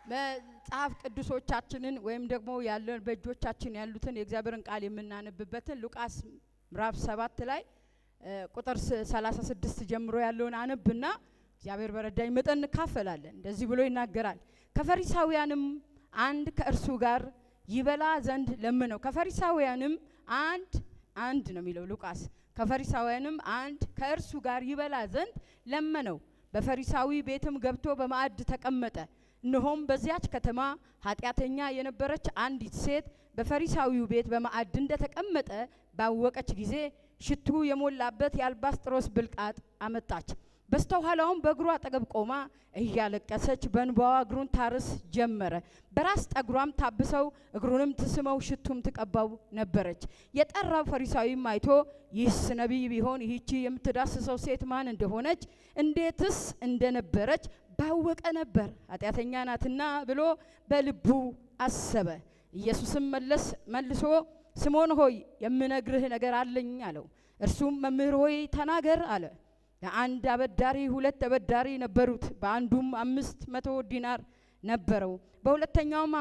መጽሐፍ ቅዱሶቻችንን ወይም ደግሞ ያለን በእጆቻችን ያሉትን የእግዚአብሔርን ቃል የምናነብበትን ሉቃስ ምዕራፍ 7 ላይ ቁጥር 36 ጀምሮ ያለውን አነብና እግዚአብሔር በረዳኝ መጠን እንካፈላለን። እንደዚህ ብሎ ይናገራል። ከፈሪሳውያንም አንድ ከእርሱ ጋር ይበላ ዘንድ ለመነው። ከፈሪሳውያንም አንድ ነው የሚለው ሉቃስ። ከፈሪሳውያንም አንድ ከእርሱ ጋር ይበላ ዘንድ ለመነው። በፈሪሳዊ ቤትም ገብቶ በማዕድ ተቀመጠ። እነሆም በዚያች ከተማ ኃጢአተኛ የነበረች አንዲት ሴት በፈሪሳዊው ቤት በማዕድ እንደተቀመጠ ባወቀች ጊዜ ሽቱ የሞላበት የአልባስጥሮስ ብልቃጥ አመጣች። በስተኋላውም በእግሩ አጠገብ ቆማ እያለቀሰች በእንባዋ እግሩን ታርስ ጀመረ። በራስ ጠጉሯም ታብሰው እግሩንም ትስመው ሽቱም ትቀባው ነበረች። የጠራው ፈሪሳዊም አይቶ ይህስ ነቢይ ቢሆን ይህቺ የምትዳስሰው ሴት ማን እንደሆነች እንዴትስ እንደነበረች ባወቀ ነበር፣ ኃጢአተኛ ናትና ብሎ በልቡ አሰበ። ኢየሱስም መልሶ ስምዖን ሆይ የምነግርህ ነገር አለኝ አለው። እርሱም መምህር ሆይ ተናገር አለ። ለአንድ አበዳሪ 2 ተበዳሪ ነበሩት። በአንዱም 500 ዲናር ነበረው፣ በሁለተኛውም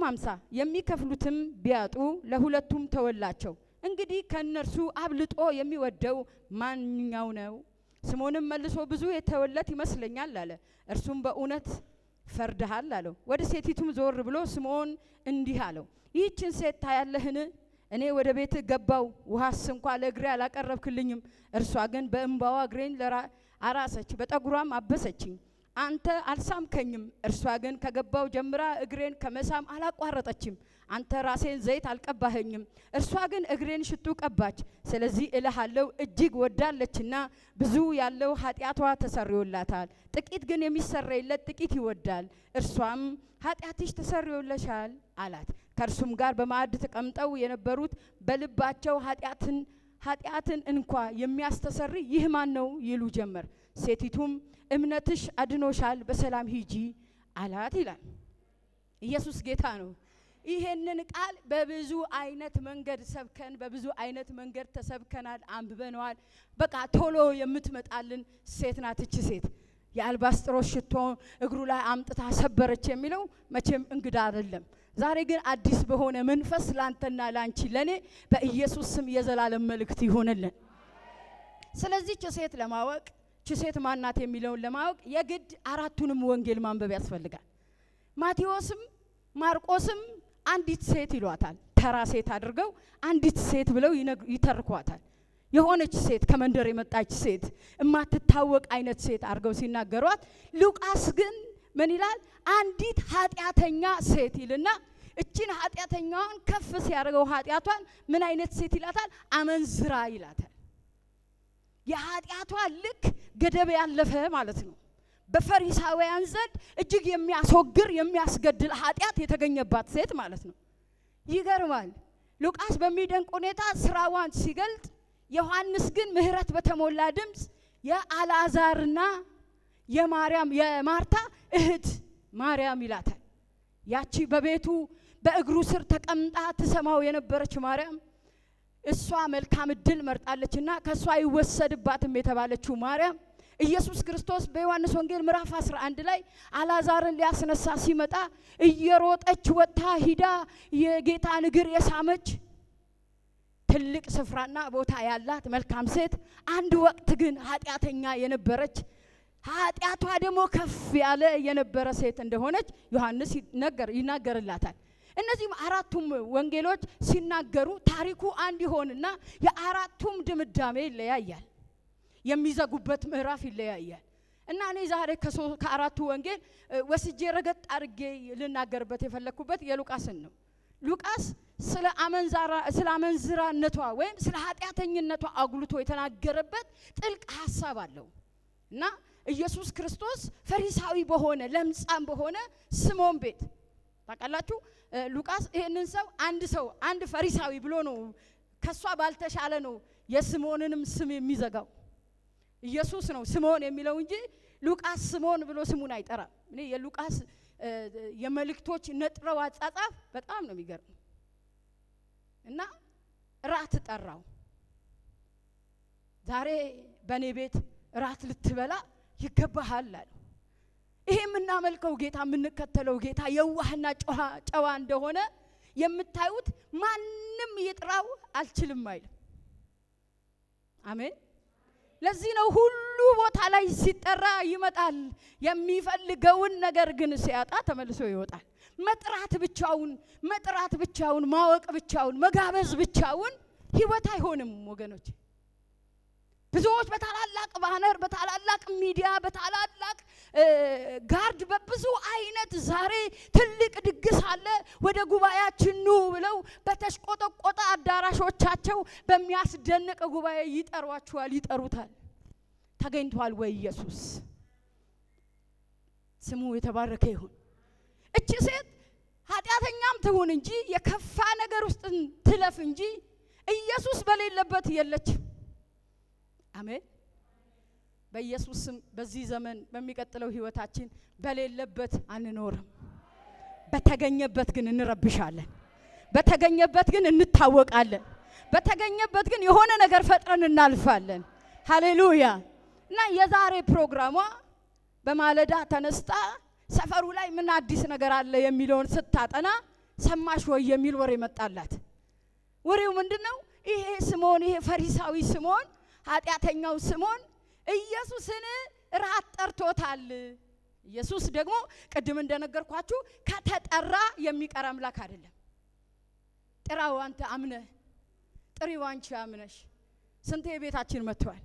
50 የሚከፍሉትም ቢያጡ ለሁለቱም ተወላቸው። እንግዲህ ከነርሱ አብልጦ የሚወደው ማንኛው ነው? ስምዖንም መልሶ ብዙ የተወለት ይመስለኛል አለ። እርሱም በእውነት ፈርደሃል አለው። ወደ ሴቲቱም ዞር ብሎ ስምዖን እንዲህ አለው፣ ይህችን ሴት ታያለህን? እኔ ወደ ቤት ገባው፣ ውሃስ እንኳ ለእግሬ አላቀረብክልኝም። እርሷ ግን በእንባዋ እግሬን አራሰች፣ በጠጉሯም አበሰችኝ። አንተ አልሳምከኝም። እርሷ ግን ከገባው ጀምራ እግሬን ከመሳም አላቋረጠችም። አንተ ራሴን ዘይት አልቀባኸኝም። እርሷ ግን እግሬን ሽቱ ቀባች። ስለዚህ እልሃለሁ እጅግ ወዳለችና ብዙ ያለው ኃጢአቷ ተሰርዮላታል። ጥቂት ግን የሚሰረይለት ጥቂት ይወዳል። እርሷም ኃጢአትሽ ተሰርዮለሻል አላት። ከእርሱም ጋር በማዕድ ተቀምጠው የነበሩት በልባቸው ኃጢአትን እንኳ የሚያስተሰርይ ይህ ማን ነው ይሉ ጀመር። ሴቲቱም እምነትሽ አድኖሻል፣ በሰላም ሂጂ አላት ይላል። ኢየሱስ ጌታ ነው። ይሄንን ቃል በብዙ አይነት መንገድ ሰብከን በብዙ አይነት መንገድ ተሰብከናል፣ አንብበነዋል። በቃ ቶሎ የምትመጣልን ሴት ናት እቺ ሴት። የአልባስጥሮስ ሽቶ እግሩ ላይ አምጥታ ሰበረች የሚለው መቼም እንግዳ አይደለም። ዛሬ ግን አዲስ በሆነ መንፈስ ላንተና ላንቺ ለኔ በኢየሱስ ስም የዘላለም መልእክት ይሆነልን። ስለዚህ እቺ ሴት ለማወቅ እቺ ሴት ማናት የሚለውን ለማወቅ የግድ አራቱንም ወንጌል ማንበብ ያስፈልጋል። ማቴዎስም ማርቆስም አንዲት ሴት ይሏታል። ተራ ሴት አድርገው አንዲት ሴት ብለው ይተርኳታል። የሆነች ሴት ከመንደር የመጣች ሴት እማትታወቅ አይነት ሴት አድርገው ሲናገሯት፣ ሉቃስ ግን ምን ይላል? አንዲት ኃጢአተኛ ሴት ይልና እቺን ኃጢአተኛዋን ከፍ ሲያደርገው ኃጢአቷን ምን አይነት ሴት ይላታል? አመንዝራ ይላታል። የኃጢአቷ ልክ ገደብ ያለፈ ማለት ነው። በፈሪሳውያን ዘንድ እጅግ የሚያስወግር የሚያስገድል ኃጢአት የተገኘባት ሴት ማለት ነው። ይገርማል። ሉቃስ በሚደንቅ ሁኔታ ስራዋን ሲገልጥ፣ ዮሐንስ ግን ምህረት በተሞላ ድምጽ የአልዓዛርና የማርታ እህት ማርያም ይላታል። ያቺ በቤቱ በእግሩ ስር ተቀምጣ ትሰማው የነበረች ማርያም፣ እሷ መልካም እድል መርጣለችና ከሷ አይወሰድባትም የተባለችው ማርያም ኢየሱስ ክርስቶስ በዮሐንስ ወንጌል ምዕራፍ 11 ላይ አልዓዛርን ሊያስነሳ ሲመጣ እየሮጠች ወጥታ ሂዳ የጌታን እግር የሳመች ትልቅ ስፍራና ቦታ ያላት መልካም ሴት፣ አንድ ወቅት ግን ኃጢአተኛ የነበረች ኃጢአቷ ደግሞ ከፍ ያለ የነበረ ሴት እንደሆነች ዮሐንስ ይናገርላታል። እነዚህም አራቱም ወንጌሎች ሲናገሩ ታሪኩ አንድ ይሆንና የአራቱም ድምዳሜ ይለያያል። የሚዘጉበት ምዕራፍ ይለያያል። እና እኔ ዛሬ ከአራቱ ወንጌል ወስጄ ረገጥ አድርጌ ልናገርበት የፈለኩበት የሉቃስን ነው። ሉቃስ ስለ አመንዝራነቷ ወይም ስለ ኃጢአተኝነቷ አጉልቶ የተናገረበት ጥልቅ ሐሳብ አለው። እና ኢየሱስ ክርስቶስ ፈሪሳዊ በሆነ ለምጻም በሆነ ስምዖን ቤት ታውቃላችሁ፣ ሉቃስ ይሄንን አንድ ፈሪሳዊ ብሎ ነው ከሷ ባልተሻለ ነው የስምዖንንም ስም የሚዘጋው። ኢየሱስ ነው ስምዖን የሚለው እንጂ ሉቃስ ስምዖን ብሎ ስሙን አይጠራም። እኔ የሉቃስ የመልእክቶች ነጥረው አጻጻፍ በጣም ነው የሚገርም። እና ራት ጠራው። ዛሬ በኔ ቤት ራት ልትበላ ይገባሃል አለ። ይሄ የምናመልከው ጌታ የምንከተለው ጌታ የዋህና ጨዋ እንደሆነ የምታዩት ማንም ይጥራው አልችልም አይልም። አሜን። ለዚህ ነው ሁሉ ቦታ ላይ ሲጠራ ይመጣል። የሚፈልገውን ነገር ግን ሲያጣ ተመልሶ ይወጣል። መጥራት ብቻውን ማወቅ ብቻውን መጋበዝ ብቻውን ህይወት አይሆንም ወገኖች። ብዙዎች በታላላቅ ባነር በታላላቅ ሚዲያ በታላላቅ ጋርድ በብዙ አይነት ዛሬ ትልቅ ድግስ አለ ወደ ጉባኤያችን ኑ ብለው በተሽቆጠቆጠ አዳራሾቻቸው በሚያስደንቅ ጉባኤ ይጠሩታል። ተገኝቷል ወይ ኢየሱስ? ስሙ የተባረከ ይሁን። እቺ ሴት ኃጢአተኛም ትሁን እንጂ የከፋ ነገር ውስጥ ትለፍ እንጂ ኢየሱስ በሌለበት የለችም። አሜን። በኢየሱስ ስም በዚህ ዘመን በሚቀጥለው ህይወታችን በሌለበት አንኖርም። በተገኘበት ግን እንረብሻለን። በተገኘበት ግን እንታወቃለን። በተገኘበት ግን የሆነ ነገር ፈጥረን እናልፋለን። ሃሌሉያ። እና የዛሬ ፕሮግራሟ በማለዳ ተነስታ ሰፈሩ ላይ ምን አዲስ ነገር አለ የሚለውን ስታጠና ሰማሽ ወይ የሚል ወሬ መጣላት። ወሬው ምንድነው? ይሄ ስምዖን፣ ይሄ ፈሪሳዊ ስምዖን፣ ኃጢአተኛው ስምዖን ኢየሱስን ራት ጠርቶታል። ኢየሱስ ደግሞ ቅድም እንደነገርኳችሁ ከተጠራ የሚቀር አምላክ አይደለም። ጥራው አንተ አምነህ፣ ጥሪው አንቺ አምነሽ። ስንቴ ቤታችን መጥቷል፣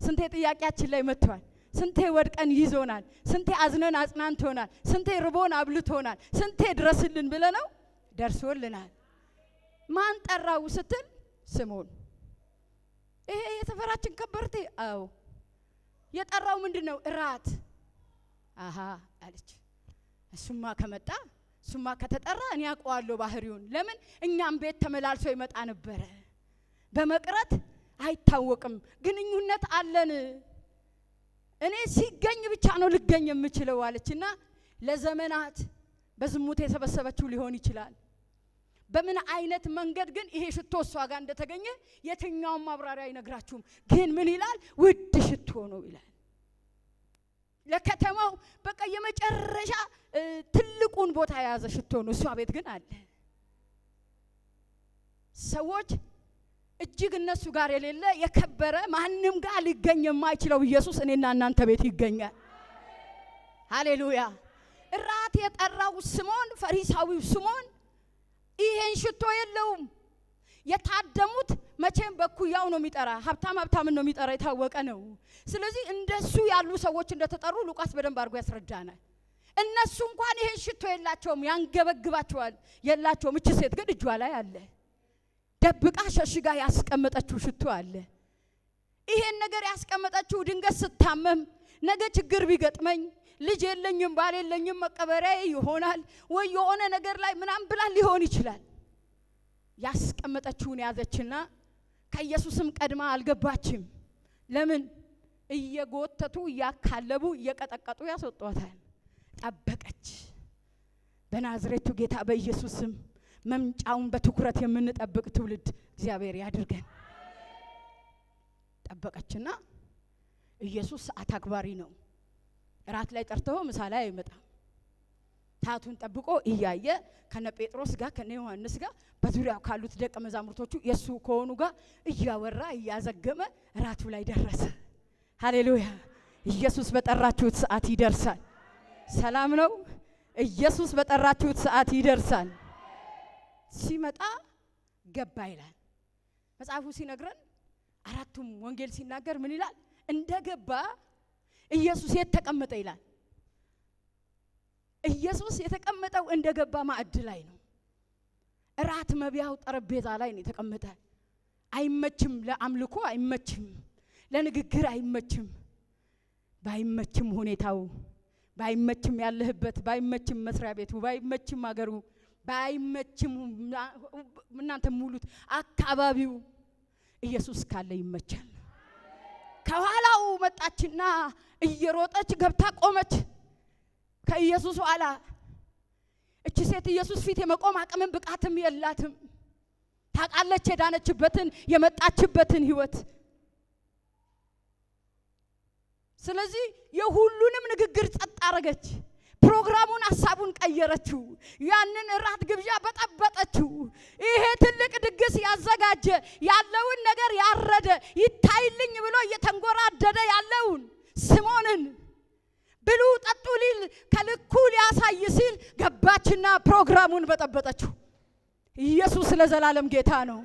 ስንቴ ጥያቄያችን ላይ መጥቷል፣ ስንቴ ወድቀን ይዞናል፣ ስንቴ አዝነን አጽናንቶናል፣ ስንቴ ርቦን አብልቶናል፣ ስንቴ ድረስልን ብለነው ደርሶልናል። ማን ጠራው ስትል ስምዖን። ይሄ የሰፈራችን ከበርቴ። አዎ የጠራው ምንድነው? እራት። አሃ አለች። እሱማ ከመጣ እሱማ ከተጠራ እኔ አውቀዋለሁ ባህሪውን። ለምን እኛም ቤት ተመላልሶ ይመጣ ነበረ። በመቅረት አይታወቅም፣ ግንኙነት አለን። እኔ ሲገኝ ብቻ ነው ልገኝ የምችለው አለችና ለዘመናት በዝሙት የሰበሰበችው ሊሆን ይችላል። በምን አይነት መንገድ ግን ይሄ ሽቶ እሷ ጋር እንደተገኘ የትኛውም ማብራሪያ አይነግራችሁም። ግን ምን ይላል? ውድ ሽቶ ነው ይላል። ለከተማው በቃ የመጨረሻ ትልቁን ቦታ የያዘ ሽቶ ነው። እሷ ቤት ግን አለ። ሰዎች እጅግ እነሱ ጋር የሌለ የከበረ ማንም ጋር ሊገኝ የማይችለው ኢየሱስ እኔና እናንተ ቤት ይገኛል። ሃሌሉያ። እራት የጠራው ስምዖን፣ ፈሪሳዊው ስምዖን ይሄን ሽቶ የለውም። የታደሙት መቼም በኩያው ነው የሚጠራ። ሀብታምን ነው የሚጠራ፣ የታወቀ ነው። ስለዚህ እንደሱ ያሉ ሰዎች እንደተጠሩ ሉቃስ በደንብ አድርጎ ያስረዳናል። እነሱ እንኳን ይሄን ሽቶ የላቸውም፣ ያንገበግባቸዋል፣ የላቸውም። እቺ ሴት ግን እጇ ላይ አለ፣ ደብቃ ሸሽጋ ያስቀመጠችው ሽቶ አለ። ይሄን ነገር ያስቀመጠችው ድንገት ስታመም ነገ ችግር ቢገጥመኝ ልጅ የለኝም ባል የለኝም መቀበሪያ ይሆናል ወይ የሆነ ነገር ላይ ምናምን ብላ ሊሆን ይችላል። ያስቀመጠችውን ያዘችና ከኢየሱስም ቀድማ አልገባችም። ለምን? እየጎተቱ እያካለቡ እየቀጠቀጡ ያስወጧታል። ጠበቀች። በናዝሬቱ ጌታ በኢየሱስም መምጫውን በትኩረት የምንጠብቅ ትውልድ እግዚአብሔር ያድርገን። ጠበቀችና ኢየሱስ ሰዓት አክባሪ ነው። ራት ላይ ጠርተው ምሳ ላይ አይመጣም። ታቱን ጠብቆ እያየ ከነ ጴጥሮስ ጋር ከነ ዮሐንስ ጋር በዙሪያው ካሉት ደቀ መዛሙርቶቹ የሱ ከሆኑ ጋር እያወራ እያዘገመ ራቱ ላይ ደረሰ። ሃሌሉያ። ኢየሱስ በጠራችሁት ሰዓት ይደርሳል። ሰላም ነው። ኢየሱስ በጠራችሁት ሰዓት ይደርሳል። ሲመጣ ገባ ይላል መጽሐፉ ሲነግረን። አራቱም ወንጌል ሲናገር ምን ይላል? እንደገባ ኢየሱስ የተቀመጠ ይላል። ኢየሱስ የተቀመጠው እንደገባ ማዕድ ላይ ነው። እራት መብያው ጠረጴዛ ላይ ነው የተቀመጠ። አይመችም፣ ለአምልኮ አይመችም፣ ለንግግር አይመችም። ባይመችም ሁኔታው፣ ባይመችም ያለህበት፣ ባይመችም መስሪያ ቤቱ፣ ባይመችም አገሩ፣ ባይመችም እናንተ ሙሉት አካባቢው ኢየሱስ ካለ ይመቻል። ከኋላው መጣችና እየሮጠች ገብታ ቆመች ከኢየሱስ ኋላ። እቺ ሴት ኢየሱስ ፊት የመቆም አቅምም ብቃትም የላትም። ታውቃለች የዳነችበትን የመጣችበትን ህይወት። ስለዚህ የሁሉንም ንግግር ጸጥ አረገች። ፕሮግራሙን ሐሳቡን ቀየረችው። ያንን እራት ግብዣ በጠበጠችው። ይሄ ትልቅ ድግስ ያዘጋጀ ያለውን ነገር ያረደ ይታይልኝ ብሎ እየተንጎራደደ ያለውን ስምዖንን ብሉ ጠጡ ሊል ከልኩ ሊያሳይ ሲል ገባችና ፕሮግራሙን በጠበጠችው። ኢየሱስ ለዘላለም ጌታ ነው።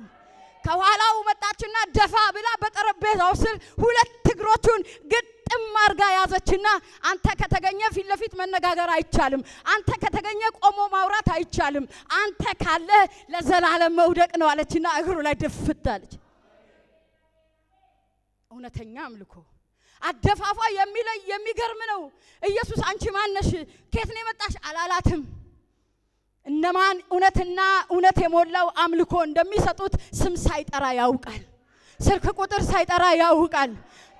ከኋላው መጣችና ደፋ ብላ በጠረጴዛው ስር ሁለት እግሮቹን ግጥም አርጋ ያዘችና አንተ ከተገኘ ፊት ለፊት መነጋገር አይቻልም፣ አንተ ከተገኘ ቆሞ ማውራት አይቻልም፣ አንተ ካለ ለዘላለም መውደቅ ነው አለችና እግሩ ላይ ድፍት አለች። እውነተኛ አምልኮ አደፋፋ የሚለይ የሚገርም ነው። ኢየሱስ አንቺ ማነሽ ከየት ነው የመጣሽ አላላትም። እነማን እውነትና እውነት የሞላው አምልኮ እንደሚሰጡት ስም ሳይጠራ ያውቃል፣ ስልክ ቁጥር ሳይጠራ ያውቃል።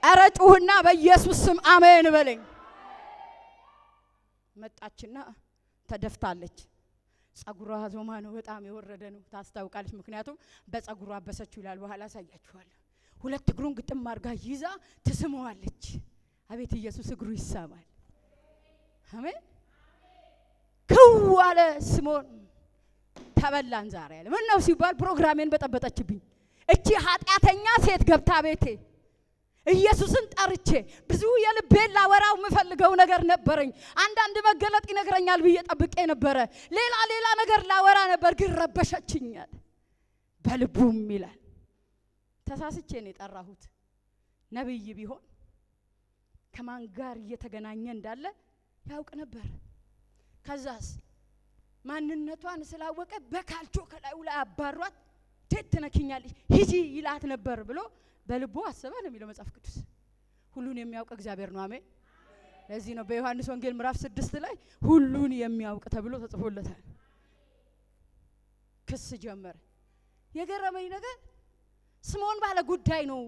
ኧረ ጩህና በኢየሱስ ስም አሜን በለኝ። መጣችና ተደፍታለች። ጸጉሯ ዞማ ነው፣ በጣም የወረደ ነው ታስታውቃለች። ምክንያቱም በጸጉሯ አበሰችው ይላል፣ በኋላ አሳያችኋለሁ። ሁለት እግሩን ግጥም አርጋ ይዛ ትስመዋለች። አቤት ኢየሱስ እግሩ ይሳማል። አሜን ከዋለ ስምዖን ተበላን ዛሬ አለ። ምን ነው ሲባል ፕሮግራሜን በጠበጠችብኝ እቺ ኃጢአተኛ ሴት ገብታ ቤቴ ኢየሱስን ጠርቼ ብዙ የልቤን ላወራው የምፈልገው ነገር ነበረኝ። አንዳንድ መገለጥ ይነግረኛል ብዬ ጠብቄ ነበረ። ሌላ ነገር ላወራ ነበር፣ ግን ረበሸችኛል። በልቡም ይላል ተሳስቼ ነው የጠራሁት። ነብይ ቢሆን ከማን ጋር እየተገናኘ እንዳለ ያውቅ ነበር። ከዛስ ማንነቷን ስላወቀ በካልቾ ከላዩ ላይ አባሯት ትነኪኛለሽ ሂጂ ይላት ነበር ብሎ በልቡ አሰበ ነው የሚለው መጽሐፍ ቅዱስ። ሁሉን የሚያውቅ እግዚአብሔር ነው። አሜን። ለዚህ ነው በዮሐንስ ወንጌል ምዕራፍ 6 ላይ ሁሉን የሚያውቅ ተብሎ ተጽፎለታል። ክስ ጀመረ። የገረመኝ ነገር ስምዖን ባለ ጉዳይ ነው።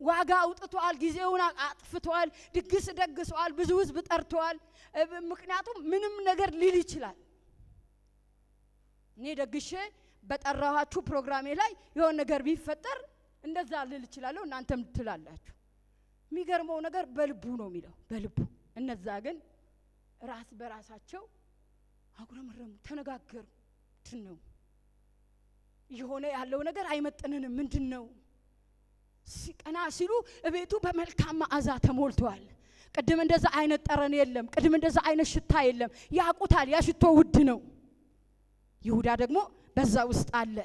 ዋጋ አውጥቷል፣ ጊዜውን አጥፍቷል፣ ድግስ ደግሷል፣ ብዙ ህዝብ ጠርቷል። ምክንያቱም ምንም ነገር ሊል ይችላል። እኔ ደግሼ በጠራኋችሁ ፕሮግራሜ ላይ የሆነ ነገር ቢፈጠር እንደዛ ልል እችላለሁ፣ እናንተም ትላላችሁ። የሚገርመው ነገር በልቡ ነው የሚለው፣ በልቡ። እነዛ ግን ራስ በራሳቸው አጉረመረሙ፣ ተነጋገሩ። ምንድነው የሆነ ያለው ነገር አይመጥንንም፣ ምንድነው? ሲቀና ሲሉ እቤቱ በመልካም መዓዛ ተሞልቷል። ቅድም እንደዛ አይነት ጠረን የለም፣ ቅድም እንደዛ አይነት ሽታ የለም። ያቁታል፣ ያ ሽቶ ውድ ነው። ይሁዳ ደግሞ በዛ ውስጥ አለ።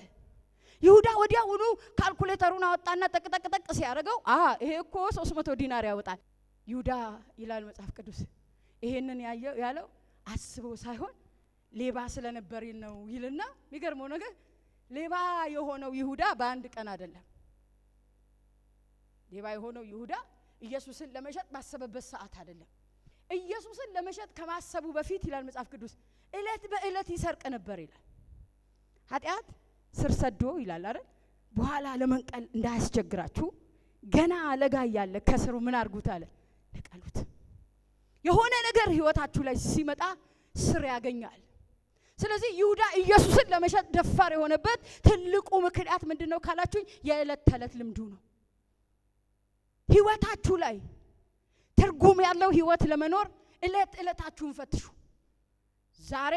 ይሁዳ ወዲያውኑ ካልኩሌተሩን አወጣና ጠቅጠቅጠቅ ሲያደርገው ይሄ እኮ 300 ዲናር ያወጣል። ይሁዳ ይላል መጽሐፍ ቅዱስ ይሄንን ያለው አስቦ ሳይሆን ሌባ ስለነበር ነው ይልና፣ የሚገርመው ነገር ሌባ የሆነው ይሁዳ በአንድ ቀን አይደለም። ሌባ የሆነው ይሁዳ ኢየሱስን ለመሸጥ ባሰበበት ሰዓት አይደለም። ኢየሱስን ለመሸጥ ከማሰቡ በፊት ይላል መጽሐፍ ቅዱስ እለት በእለት ይሰርቅ ነበር ይላል። ኃጢአት ስር ሰዶ ይላል አይደል? በኋላ ለመንቀል እንዳያስቸግራችሁ ገና ለጋ ያለ ከስሩ ምን አርጉት አለ፣ ነቀሉት። የሆነ ነገር ህይወታችሁ ላይ ሲመጣ ስር ያገኛል። ስለዚህ ይሁዳ ኢየሱስን ለመሸጥ ደፋር የሆነበት ትልቁ ምክንያት ምንድነው ካላችሁኝ፣ የእለት ተለት ልምዱ ነው። ህይወታችሁ ላይ ትርጉም ያለው ህይወት ለመኖር እለታችሁን ፈትሹ። ዛሬ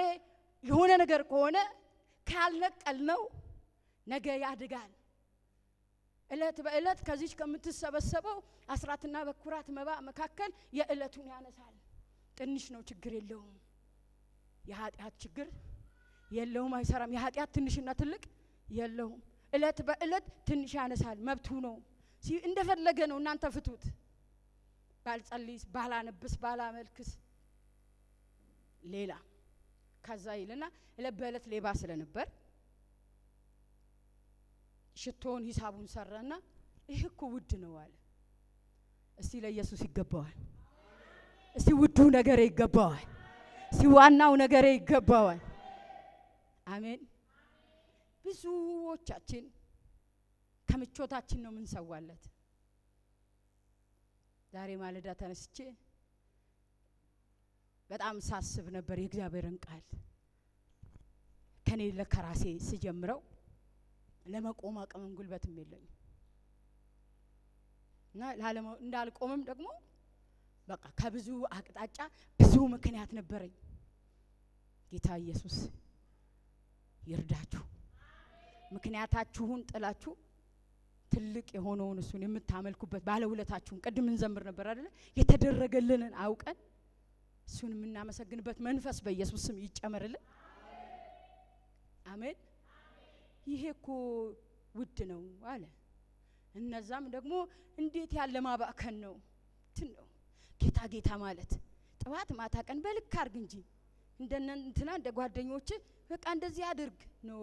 የሆነ ነገር ከሆነ ካልነቀል ነው ነገ ያድጋል። እለት በእለት ከዚህ ከምትሰበሰበው አስራትና በኩራት መባ መካከል የእለቱን ያነሳል። ትንሽ ነው ችግር የለውም። የኃጢአት ችግር የለውም፣ አይሰራም። የኃጢአት ትንሽና ትልቅ የለውም። እለት በእለት ትንሽ ያነሳል፣ መብቱ ነው። እንደፈለገ ነው፣ እናንተ ፍቱት። ባልጸልይስ፣ ባላነብስ፣ ባላመልክስ ሌላ ከዛ ይልና እለት በእለት ሌባ ስለነበር ሽቶን ሂሳቡን ሰራና ይሄ እኮ ውድ ነው አለ። እስቲ ለኢየሱስ ይገባዋል። እስቲ ውዱ ነገር ይገባዋል። እስቲ ዋናው ነገር ይገባዋል። አሜን። ብዙዎቻችን ከምቾታችን ነው ምንሰዋለት። ዛሬ ማለዳ ተነስቼ በጣም ሳስብ ነበር የእግዚአብሔርን ቃል ከኔ ለከራሴ ስጀምረው ለመቆም አቅምም ጉልበትም የለኝም እና እንዳልቆምም ደግሞ በቃ ከብዙ አቅጣጫ ብዙ ምክንያት ነበረኝ። ጌታ ኢየሱስ ይርዳችሁ። ምክንያታችሁን ጥላችሁ ትልቅ የሆነውን እሱን የምታመልኩበት ባለውለታችሁን ቅድም እንዘምር ነበር አይደል? የተደረገልንን አውቀን እሱን የምናመሰግንበት መንፈስ በኢየሱስ ስም ይጨመርልን። አሜን። ይሄ እኮ ውድ ነው አለ። እነዛም ደግሞ እንዴት ያለ ማባከን ነው ነው ጌታ ጌታ ማለት ጠዋት ማታ ቀን በልክ አርግ እንጂ እንትና እንደ ጓደኞች በቃ እንደዚህ አድርግ ነው።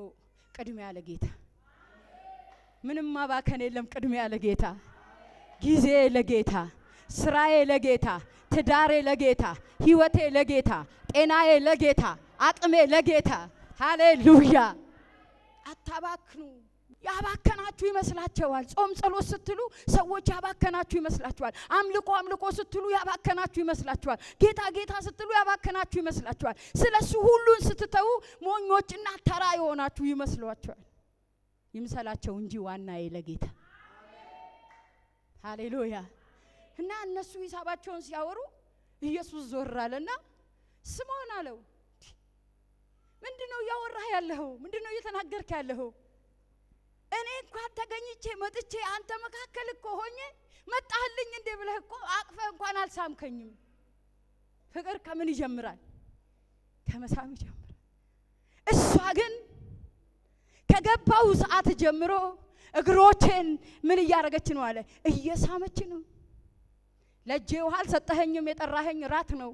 ቅድሚያ ለጌታ ምንም ማባከን የለም። ቅድሚያ ለጌታ፣ ጊዜ ለጌታ፣ ስራዬ ለጌታ፣ ትዳሬ ለጌታ፣ ህይወቴ ለጌታ፣ ጤናዬ ለጌታ፣ አቅሜ ለጌታ። ሃሌሉያ። አታባክኑ። ያባከናችሁ ይመስላችኋል። ጾም ጸሎት ስትሉ ሰዎች ያባከናችሁ ይመስላችኋል። አምልኮ ስትሉ ያባከናችሁ ይመስላችኋል። ጌታ ጌታ ስትሉ ያባከናችሁ ይመስላችኋል። ስለሱ ሁሉን ስትተው ሞኞችና ተራ የሆናችሁ ይመስሏችኋል። ይምሰላቸው እንጂ ዋናዬ ለጌታ። ሃሌሉያ። እና እነሱ ሂሳባቸውን ሲያወሩ ኢየሱስ ዞር አለና ስምዖን አለው፣ ምንድነው ያወራህ ያለኸው? ምንድነው እየተናገርክ ያለኸው? እኔ እንኳን ተገኝቼ መጥቼ አንተ መካከል እኮ ሆኜ መጣህልኝ እንዴ ብለህ እኮ አቅፈህ እንኳን አልሳምከኝም። ፍቅር ከምን ይጀምራል? ከመሳም ይጀምራል። እሷ ግን ከገባው ሰዓት ጀምሮ እግሮቼን ምን እያረገች ነው አለ? እየሳመች ነው። ለጄ ውሃ አልሰጠኸኝም፣ የጠራኸኝ ራት ነው፣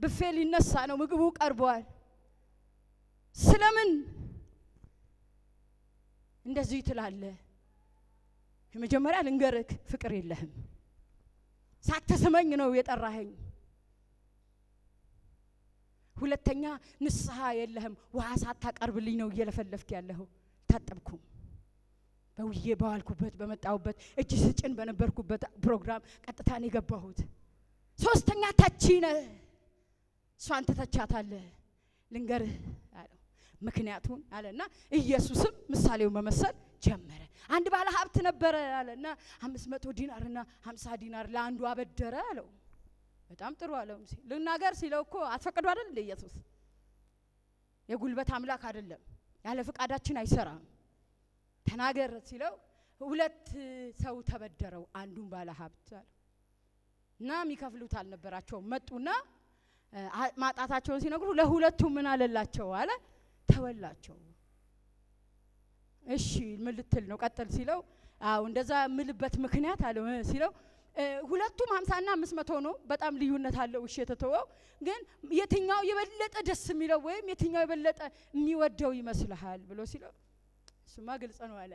ብፌ ሊነሳ ነው፣ ምግቡ ቀርቧል። ስለምን እንደዚህ ትላለህ? የመጀመሪያ ልንገርክ፣ ፍቅር የለህም። ሳትስመኝ ነው የጠራኸኝ። ሁለተኛ ንስሐ የለህም። ውሃ ሳታቀርብልኝ ነው እየለፈለፍክ ያለኸው። ታጠብኩም በውዬ ባልኩበት በመጣሁበት እጅ ስጭን በነበርኩበት ፕሮግራም ቀጥታ ነው የገባሁት። ሶስተኛ ተቺ ነህ፣ እሷን ትተቻታለህ። ልንገርህ አለው ምክንያቱን አለና ኢየሱስም ምሳሌው መመሰል ጀመረ። አንድ ባለ ሀብት ነበረ አለና 500 ዲናርና 50 ዲናር ለአንዱ አበደረ አለው። በጣም ጥሩ አለው። ልናገር ሲለው እኮ አትፈቅዱ አይደል እንደ ኢየሱስ የጉልበት አምላክ አይደለም፣ ያለ ፍቃዳችን አይሰራም። ተናገር ሲለው ሁለት ሰው ተበደረው አንዱን ባለ ሀብት አለው እና የሚከፍሉት አልነበራቸውም። መጡና ማጣታቸውን ሲነግሩ ለሁለቱ ምን አለላቸው አለ? ተወላቸው። እሺ ምን ልትል ነው ቀጥል ሲለው አው እንደዛ ምልበት ምክንያት አለው ሲለው ሁለቱም 50 እና 500 ነው። በጣም ልዩነት አለው። እሺ የተተወው ግን የትኛው የበለጠ ደስ የሚለው ወይም የትኛው የበለጠ የሚወደው ይመስልሃል ብሎ ሲለው እሱማ ግልጽ ነው አለ።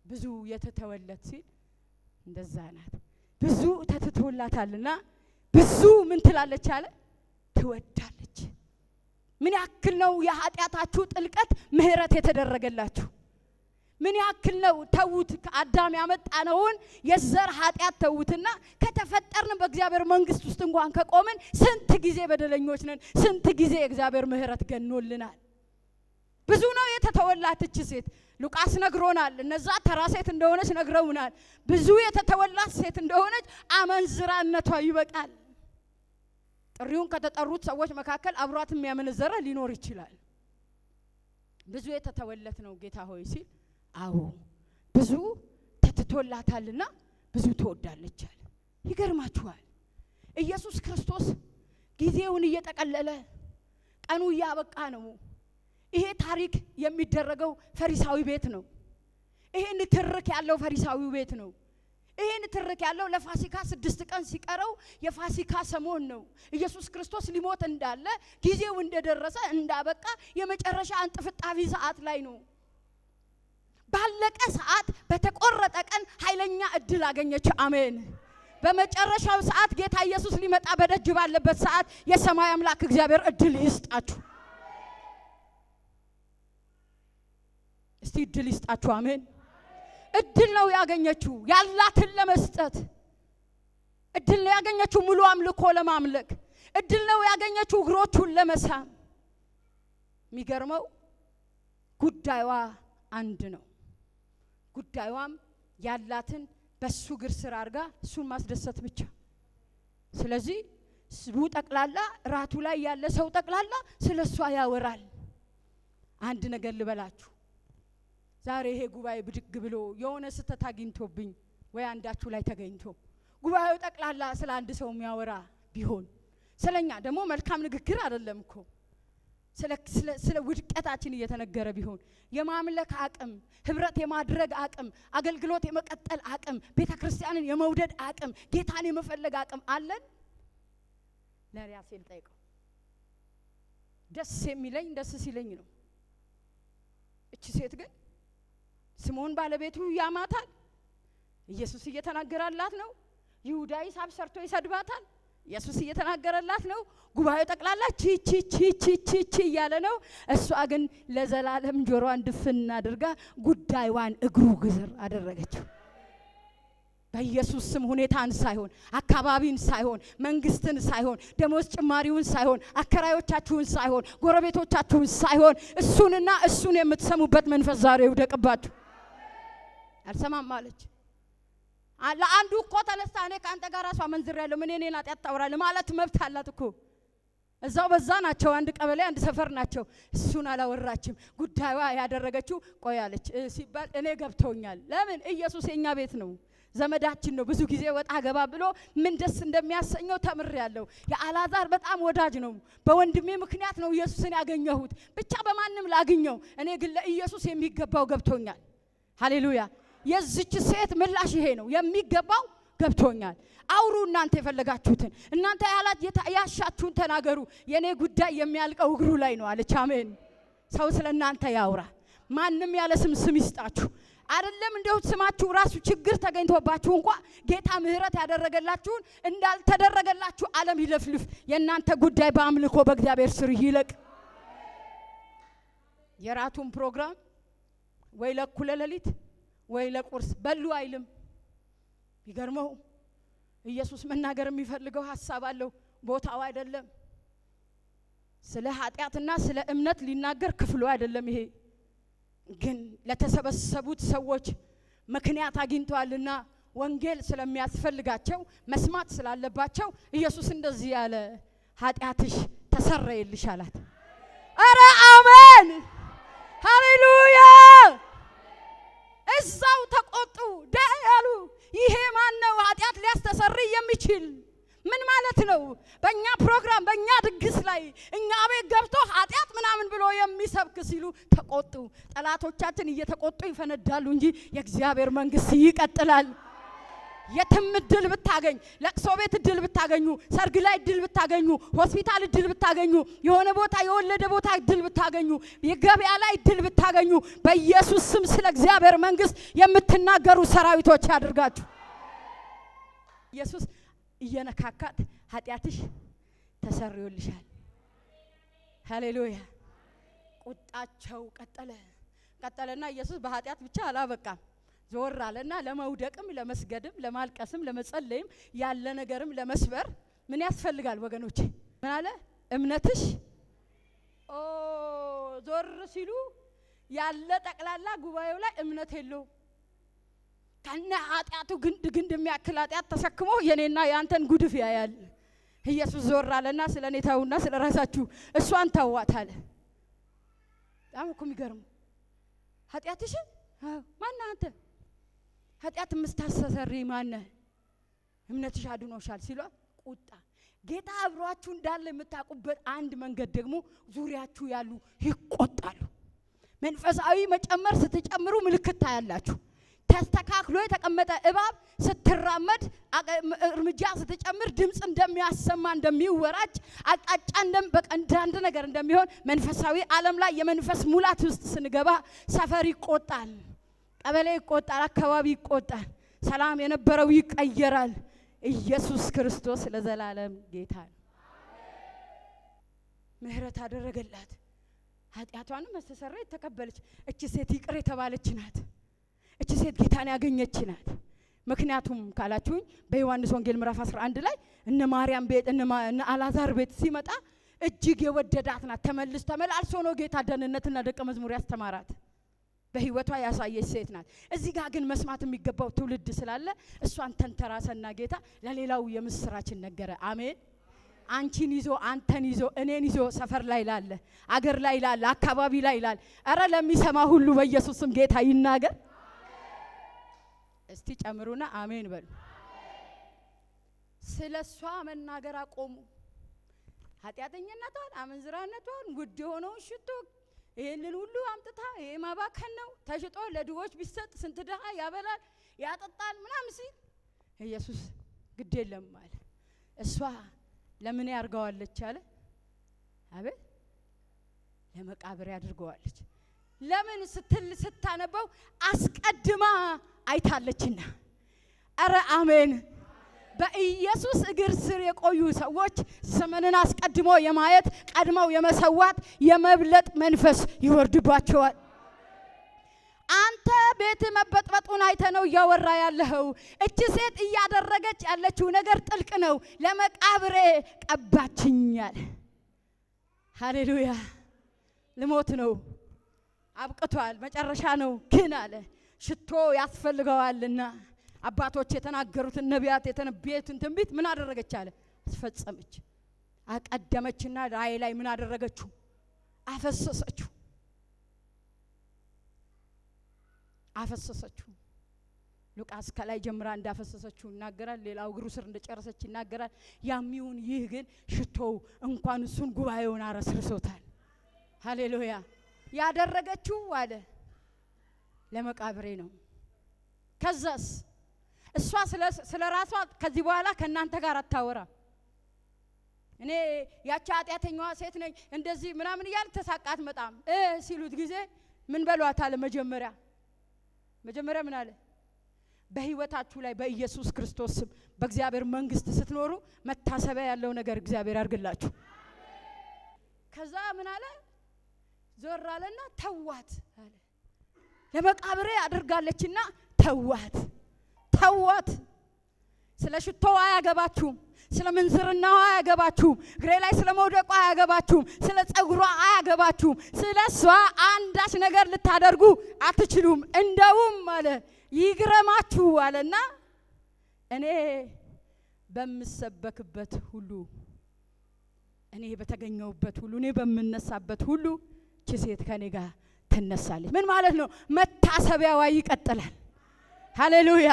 ብዙ የተተወለት ሲል እንደዛ ናት። ብዙ ተተተወላታልና ብዙ ምን ትላለች አለ? ትወዳለች። ምን ያክል ነው የኃጢአታችሁ ጥልቀት ምህረት የተደረገላችሁ? ምን ያክል ነው? ተውት። ከአዳም ያመጣነውን የዘር ኃጢአት ተውትና ከተፈጠርን በእግዚአብሔር መንግስት ውስጥ እንኳን ከቆምን ስንት ጊዜ በደለኞች ነን። ስንት ጊዜ እግዚአብሔር ምህረት ገኖልናል። ብዙ ነው የተተወላት እቺ ሴት። ሉቃስ ነግሮናል። እነዛ ተራ ሴት እንደሆነች ነግረውናል። ብዙ የተተወላት ሴት እንደሆነች አመንዝራነቷ ይበቃል። ጥሪውን ከተጠሩት ሰዎች መካከል አብሯት የሚያመነዘረ ሊኖር ይችላል። ብዙ የተተወለት ነው ጌታ ሆይ ሲል አዎ ብዙ ተትቶላታልና ብዙ ትወዳለች አለ። ይገርማችኋል። ኢየሱስ ክርስቶስ ጊዜውን እየጠቀለለ ቀኑ እያበቃ ነው። ይሄ ታሪክ የሚደረገው ፈሪሳዊ ቤት ነው። ይሄን ትርክ ያለው ፈሪሳዊ ቤት ነው። ይሄን ትርክ ያለው ለፋሲካ 6 ቀን ሲቀረው የፋሲካ ሰሞን ነው። ኢየሱስ ክርስቶስ ሊሞት እንዳለ ጊዜው እንደደረሰ እንዳበቃ የመጨረሻ አንጥፍጣፊ ሰዓት ላይ ነው። ባለቀ ሰዓት በተቆረጠ ቀን ኃይለኛ እድል አገኘች። አሜን። በመጨረሻው ሰዓት ጌታ ኢየሱስ ሊመጣ በደጅ ባለበት ሰዓት የሰማይ አምላክ እግዚአብሔር እድል ይስጣችሁ። እስቲ እድል ይስጣችሁ። አሜን። እድል ነው ያገኘችው ያላትን ለመስጠት። እድል ነው ያገኘችው ሙሉ አምልኮ ለማምለክ። እድል ነው ያገኘችው እግሮቹን ለመሳም። የሚገርመው ጉዳዩዋ አንድ ነው። ጉዳዩዋም ያላትን በሱ እግር ስር አድርጋ እሱን ማስደሰት ብቻ። ስለዚህ ስቡ ጠቅላላ ራቱ ላይ ያለ ሰው ጠቅላላ ስለሷ ያወራል። አንድ ነገር ልበላችሁ፣ ዛሬ ይሄ ጉባኤ ብድግ ብሎ የሆነ ስተት አግኝቶብኝ ወይ አንዳችሁ ላይ ተገኝቶ ጉባኤው ጠቅላላ ስለ አንድ ሰው የሚያወራ ቢሆን፣ ስለኛ ደግሞ መልካም ንግግር አይደለም እኮ ስለ ውድቀታችን እየተነገረ ቢሆን፣ የማምለክ አቅም፣ ህብረት የማድረግ አቅም፣ አገልግሎት የመቀጠል አቅም፣ ቤተክርስቲያንን የመውደድ አቅም፣ ጌታን የመፈለግ አቅም አለን? ለራሴ ልጠይቀው። ደስ የሚለኝ ደስ ሲለኝ ነው። እቺ ሴት ግን ስምዖን ባለቤቱ ያማታል፣ ኢየሱስ እየተናገራላት ነው። ይሁዳ ሂሳብ ሰርቶ ይሰድባታል፣ ኢየሱስ እየተናገረላት ነው። ጉባኤው ጠቅላላ ቺ እያለ ነው። እሷ ግን ለዘላለም ጆሮዋን ድፍን አድርጋ ጉዳይዋን እግሩ ግዝር አደረገችው። በኢየሱስ ስም ሁኔታን ሳይሆን፣ አካባቢን ሳይሆን፣ መንግስትን ሳይሆን፣ ደሞዝ ጭማሪውን ሳይሆን፣ አከራዮቻችሁን ሳይሆን፣ ጎረቤቶቻችሁን ሳይሆን፣ እሱንና እሱን የምትሰሙበት መንፈስ ዛሬ ይውደቅባችሁ። አልሰማም ማለች። ለአንዱ እኮ ተነስታ እኔ ካንተ ጋር ራሷ መንዝሬያለሁ ምን እኔን ኃጢአት ታወራለህ ማለት መብት አላት እኮ። እዛው በዛ ናቸው፣ አንድ ቀበሌ አንድ ሰፈር ናቸው። እሱን አላወራችም። ጉዳይዋ ያደረገችው ቆያለች ሲባል እኔ ገብቶኛል። ለምን? ኢየሱስ የኛ ቤት ነው፣ ዘመዳችን ነው። ብዙ ጊዜ ወጣ ገባ ብሎ ምን ደስ እንደሚያሰኘው ተምሬያለሁ። የአልዓዛር በጣም ወዳጅ ነው። በወንድሜ ምክንያት ነው ኢየሱስን ያገኘሁት። ብቻ በማንም ላግኘው፣ እኔ ግን ለኢየሱስ የሚገባው ገብቶኛል። ሃሌሉያ። የዚች ሴት ምላሽ ይሄ ነው፣ የሚገባው ገብቶኛል። አውሩ እናንተ የፈለጋችሁትን፣ እናንተ ያሻችሁን ተናገሩ፣ የኔ ጉዳይ የሚያልቀው እግሩ ላይ ነው አለች። አሜን። ሰው ስለ እናንተ ያውራ፣ ማንም ያለ ስም ይስጣችሁ። አይደለም እንደው ስማችሁ ራሱ ችግር ተገኝቶባችሁ እንኳን ጌታ ምህረት ያደረገላችሁን እንዳልተደረገላችሁ ዓለም ይለፍልፍ። የእናንተ ጉዳይ በአምልኮ በእግዚአብሔር ስር ይለቅ። የራቱን ፕሮግራም ወይ ለእኩለ ሌሊት ወይ ለቁርስ በሉ አይልም። ይገርመው ኢየሱስ መናገር የሚፈልገው ሐሳብ አለው፣ ቦታው አይደለም። ስለ ኃጢአትና ስለ እምነት ሊናገር ክፍሉ አይደለም። ይሄ ግን ለተሰበሰቡት ሰዎች ምክንያት አግኝቷልና ወንጌል ስለሚያስፈልጋቸው መስማት ስላለባቸው ኢየሱስ እንደዚህ ያለ፣ ኃጢአትሽ ተሰረየልሽ አላት። አረ አሜን ሃሌሉያ። እዛው ተቆጡ ያሉ፣ ይሄ ማን ነው ኃጢአት ሊያስተሰርይ የሚችል? ምን ማለት ነው? በእኛ ፕሮግራም በእኛ ድግስ ላይ እኛ ቤት ገብቶ ኃጢአት ምናምን ብሎ የሚሰብክ ሲሉ ተቆጡ። ጠላቶቻችን እየተቆጡ ይፈነዳሉ እንጂ የእግዚአብሔር መንግስት ይቀጥላል። የትም እድል ብታገኝ፣ ለቅሶ ቤት እድል ብታገኙ፣ ሰርግ ላይ እድል ብታገኙ፣ ሆስፒታል እድል ብታገኙ፣ የሆነ ቦታ የወለደ ቦታ እድል ብታገኙ፣ የገበያ ላይ እድል ብታገኙ፣ በኢየሱስ ስም ስለ እግዚአብሔር መንግስት የምትናገሩ ሰራዊቶች ያድርጋችሁ። ኢየሱስ እየነካካት ኃጢአትሽ ተሰርዮልሻል። ሃሌሉያ። ቁጣቸው ቀጠለና ኢየሱስ በኃጢአት ብቻ አላበቃም። ዞር አለና ለመውደቅም ለመስገድም ለማልቀስም ለመጸለይም ያለ ነገርም ለመስበር ምን ያስፈልጋል ወገኖቼ? ምን አለ? እምነትሽ ዞር ሲሉ ያለ ጠቅላላ ጉባኤው ላይ እምነት የለው። ከነ ኃጢአቱ ግንድ የሚያክል ኃጢአት ተሸክሞ የኔና ያንተን ጉድፍ ያያል። ኢየሱስ ዞር አለና ስለኔ ተውና ስለራሳችሁ እሷን ተዋት አለ። በጣም እኮ የሚገርም ኃጢአትሽ ማን አንተ ኃጢአት የምታስተሰርይ ማን? እምነትሽ አድኖሻል ሲሏ ቁጣ። ጌታ አብሯችሁ እንዳለ የምታውቁበት አንድ መንገድ ደግሞ ዙሪያችሁ ያሉ ይቆጣሉ። መንፈሳዊ መጨመር ስትጨምሩ ምልክት ታያላችሁ። ተስተካክሎ የተቀመጠ እባብ ስትራመድ እርምጃ ስትጨምር ድምጽ እንደሚያሰማ እንደሚወራጭ አቅጣጫ በቀንዳንድ ነገር እንደሚሆን መንፈሳዊ ዓለም ላይ የመንፈስ ሙላት ውስጥ ስንገባ ሰፈር ይቆጣል፣ ቀበሌ ይቆጣል፣ አካባቢ ይቆጣል፣ ሰላም የነበረው ይቀየራል። ኢየሱስ ክርስቶስ ለዘላለም ጌታ ነው። ምህረት አደረገላት፣ ኃጢአቷንም አስተሰረየ ተቀበለች። እቺ ሴት ይቅር የተባለች ናት። እቺ ሴት ጌታን ያገኘች ናት። ምክንያቱም ካላችሁኝ በዮሐንስ ወንጌል ምዕራፍ 11 ላይ እነ ማርያም ቤት እነ አልዓዛር ቤት ሲመጣ እጅግ የወደዳት ናት። ተመላልሶ ነው ጌታ ደህንነትና ደቀ መዝሙር ያስተማራት። በህይወቷ ያሳየች ሴት ናት። እዚህ ጋር ግን መስማት የሚገባው ትውልድ ስላለ እሷን ተንተራሰና ጌታ ለሌላው የምስራችን ነገረ። አሜን። አንቺን ይዞ አንተን ይዞ እኔን ይዞ ሰፈር ላይ ላለ አገር ላይ ላለ አካባቢ ላይ ላለ አረ ለሚሰማ ሁሉ በኢየሱስም ጌታ ይናገር። እስቲ ጨምሩና አሜን በሉ። ስለሷ መናገር አቆሙ። ኃጢአተኛነቷን፣ አመንዝራነቷን፣ ጉድ የሆነውን ሽቶ ይሄንን ሁሉ አምጥታ ይሄ ማባከን ነው ተሽጦ ለድሆች ቢሰጥ ስንት ድሃ ያበላል ያጠጣል ምናምን ሲል ኢየሱስ ግድ የለም አለ። እሷ ለምን ያርጋዋለች አለ? አቤት ለመቃብር ያድርገዋለች። ለምን ስትል ስታነበው አስቀድማ አይታለችና። አረ አሜን። በኢየሱስ እግር ስር የቆዩ ሰዎች ዘመንን አስቀድሞ የማየት ቀድመው የመሰዋት የመብለጥ መንፈስ ይወርድባቸዋል። አንተ ቤት መበጥበጡን አይተ ነው እያወራ ያለኸው። እቺ ሴት እያደረገች ያለችው ነገር ጥልቅ ነው። ለመቃብሬ ቀባችኛል። ሃሌሉያ። ልሞት ነው አብቅቷል፣ መጨረሻ ነው ግን አለ ሽቶ ያስፈልገዋልና አባቶች የተናገሩትን ነቢያት የተነበዩትን ትንቢት ምን አደረገች አለ? አስፈጸመች። አቀደመችና ራእይ ላይ ምን አደረገችው? አፈሰሰችው። አፈሰሰችው። ሉቃስ ከላይ ጀምራ እንዳፈሰሰችው ይናገራል። ሌላው እግሩ ስር እንደጨረሰች ይናገራል። ያሚውን ይህ ግን ሽቶው እንኳን እሱን ጉባኤውን አረስርሶታል። ሃሌሉያ። ያደረገችው አለ ለመቃብሬ ነው። ከዛስ እሷ ስለ ራሷ ከዚህ በኋላ ከናንተ ጋር አታወራ። እኔ ያቺ ኃጢአተኛዋ ሴት ነኝ እንደዚህ ምናምን እያል ተሳቃት መጣም ሲሉት ጊዜ ምን በሏት አለ? መጀመሪያ ምን አለ? በህይወታችሁ ላይ በኢየሱስ ክርስቶስ ስም በእግዚአብሔር መንግስት ስትኖሩ መታሰቢያ ያለው ነገር እግዚአብሔር ያርግላችሁ። ከዛ ምን አለ? ዞር አለና ተዋት አለ። ለመቃብሬ አድርጋለችና ተዋት። ስለ ሽቶዋ አያገባችሁም፣ ስለ ምንዝርናዋ አያገባችሁም፣ እግሬ ላይ ስለ መውደቋ አያገባችሁም፣ ስለ ጸጉሯ አያገባችሁም። ስለሷ አንዳች ነገር ልታደርጉ አትችሉም። እንደውም አለ ይግረማችሁ አለና እኔ በምሰበክበት ሁሉ፣ እኔ በተገኘውበት ሁሉ፣ እኔ በምነሳበት ሁሉ እቺ ሴት ከኔ ጋር ትነሳለች። ምን ማለት ነው? መታሰቢያዋ ይቀጥላል። ሃሌሉያ።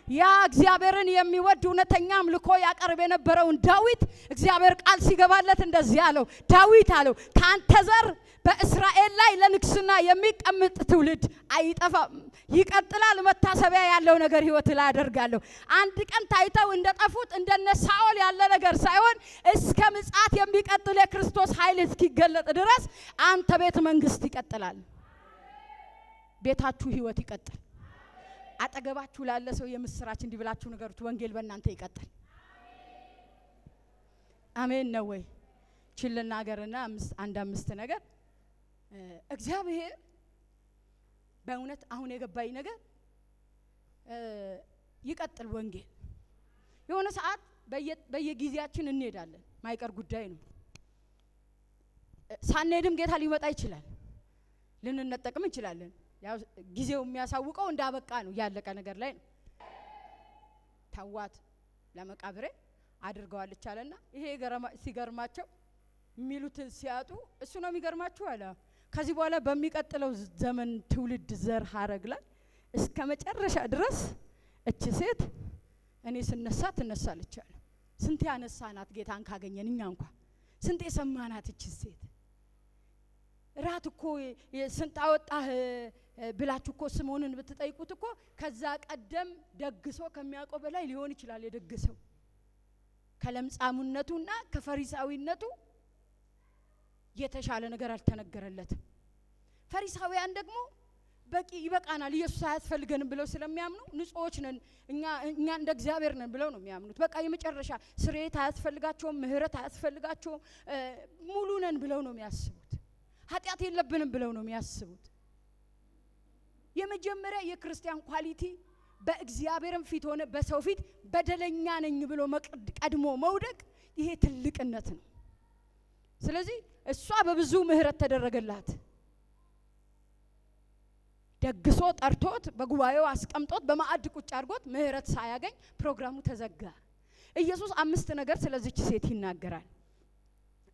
ያ እግዚአብሔርን የሚወድ እውነተኛ አምልኮ ያቀርብ የነበረውን ዳዊት እግዚአብሔር ቃል ሲገባለት እንደዚህ አለው። ዳዊት አለው ካንተ ዘር በእስራኤል ላይ ለንግስና የሚቀመጥ ትውልድ አይጠፋም፣ ይቀጥላል። መታሰቢያ ያለው ነገር ህይወት ላይ አደርጋለሁ። አንድ ቀን ታይተው እንደጠፉት እንደነ ሳኦል ያለ ነገር ሳይሆን እስከ ምጽአት የሚቀጥል የክርስቶስ ኃይል እስኪገለጥ ድረስ አንተ ቤተ መንግስት ይቀጥላል። ቤታችሁ ህይወት ይቀጥል። አጠገባችሁ ላለ ሰው የምስራች እንዲብላችሁ ነገሩት። ወንጌል በእናንተ ይቀጥል። አሜን ነው ወይ? ችልና ሀገርና አምስት ነገር እግዚአብሔር በእውነት አሁን የገባኝ ነገር ይቀጥል። ወንጌል የሆነ ሰዓት በየጊዜያችን እንሄዳለን፣ ማይቀር ጉዳይ ነው። ሳንሄድም ጌታ ሊመጣ ይችላል፣ ልንነጠቅም እንችላለን። ያው ጊዜው የሚያሳውቀው እንዳበቃ ነው፣ ያለቀ ነገር ላይ ነው። ተዋት ለመቃብሬ አድርገዋለች አለና ይሄ ሲገርማቸው የሚሉትን ሲያጡ እሱ ነው የሚገርማችሁ አለ። ከዚህ በኋላ በሚቀጥለው ዘመን ትውልድ ዘር ሀረግ ላይ እስከ መጨረሻ ድረስ እቺ ሴት እኔ ስነሳ ትነሳለች አለ። ስንት ያነሳናት ጌታን ካገኘን እኛ እንኳን ስንት የሰማናት እቺ ሴት ራት እኮ ስንት አወጣህ ብላችሁ እኮ ስምዖንን ብትጠይቁት እኮ ከዛ ቀደም ደግሶ ከሚያውቀው በላይ ሊሆን ይችላል የደገሰው። ከለምጻሙነቱና ከፈሪሳዊነቱ የተሻለ ነገር አልተነገረለትም። ፈሪሳውያን ደግሞ በቂ ይበቃናል ኢየሱስ አያስፈልገንም ብለው ስለሚያምኑ ንጹዎች ነን እኛ እንደ እግዚአብሔር ነን ብለው ነው የሚያምኑት። በቃ የመጨረሻ ስርየት አያስፈልጋቸውም፣ ምህረት አያስፈልጋቸውም፣ ሙሉ ነን ብለው ነው የሚያስቡት። ኃጢአት የለብንም ብለው ነው የሚያስቡት። የመጀመሪያ የክርስቲያን ኳሊቲ በእግዚአብሔርም ፊት ሆነ በሰው ፊት በደለኛ ነኝ ብሎ ቀድሞ መውደቅ፣ ይሄ ትልቅነት ነው። ስለዚህ እሷ በብዙ ምህረት ተደረገላት። ደግሶ ጠርቶት በጉባኤው አስቀምጦት በማዕድ ቁጭ አድርጎት ምህረት ሳያገኝ ፕሮግራሙ ተዘጋ። ኢየሱስ 5 ነገር ስለዚች ሴት ይናገራል።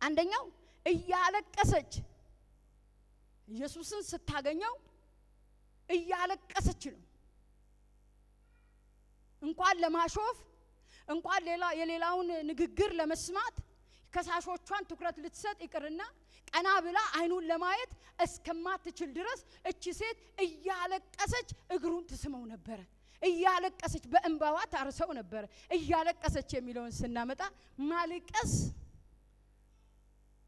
አንደኛው እያለቀሰች ኢየሱስን ስታገኘው እያለቀሰች ነው። እንኳን ለማሾፍ እንኳን የሌላውን ንግግር ለመስማት ከሳሾቿን ትኩረት ልትሰጥ ይቅርና ቀና ብላ አይኑን ለማየት እስከማትችል ድረስ እቺ ሴት እያለቀሰች እግሩን ትስመው ነበር። እያለቀሰች በእንባዋ ታርሰው ነበር። እያለቀሰች የሚለውን ስናመጣ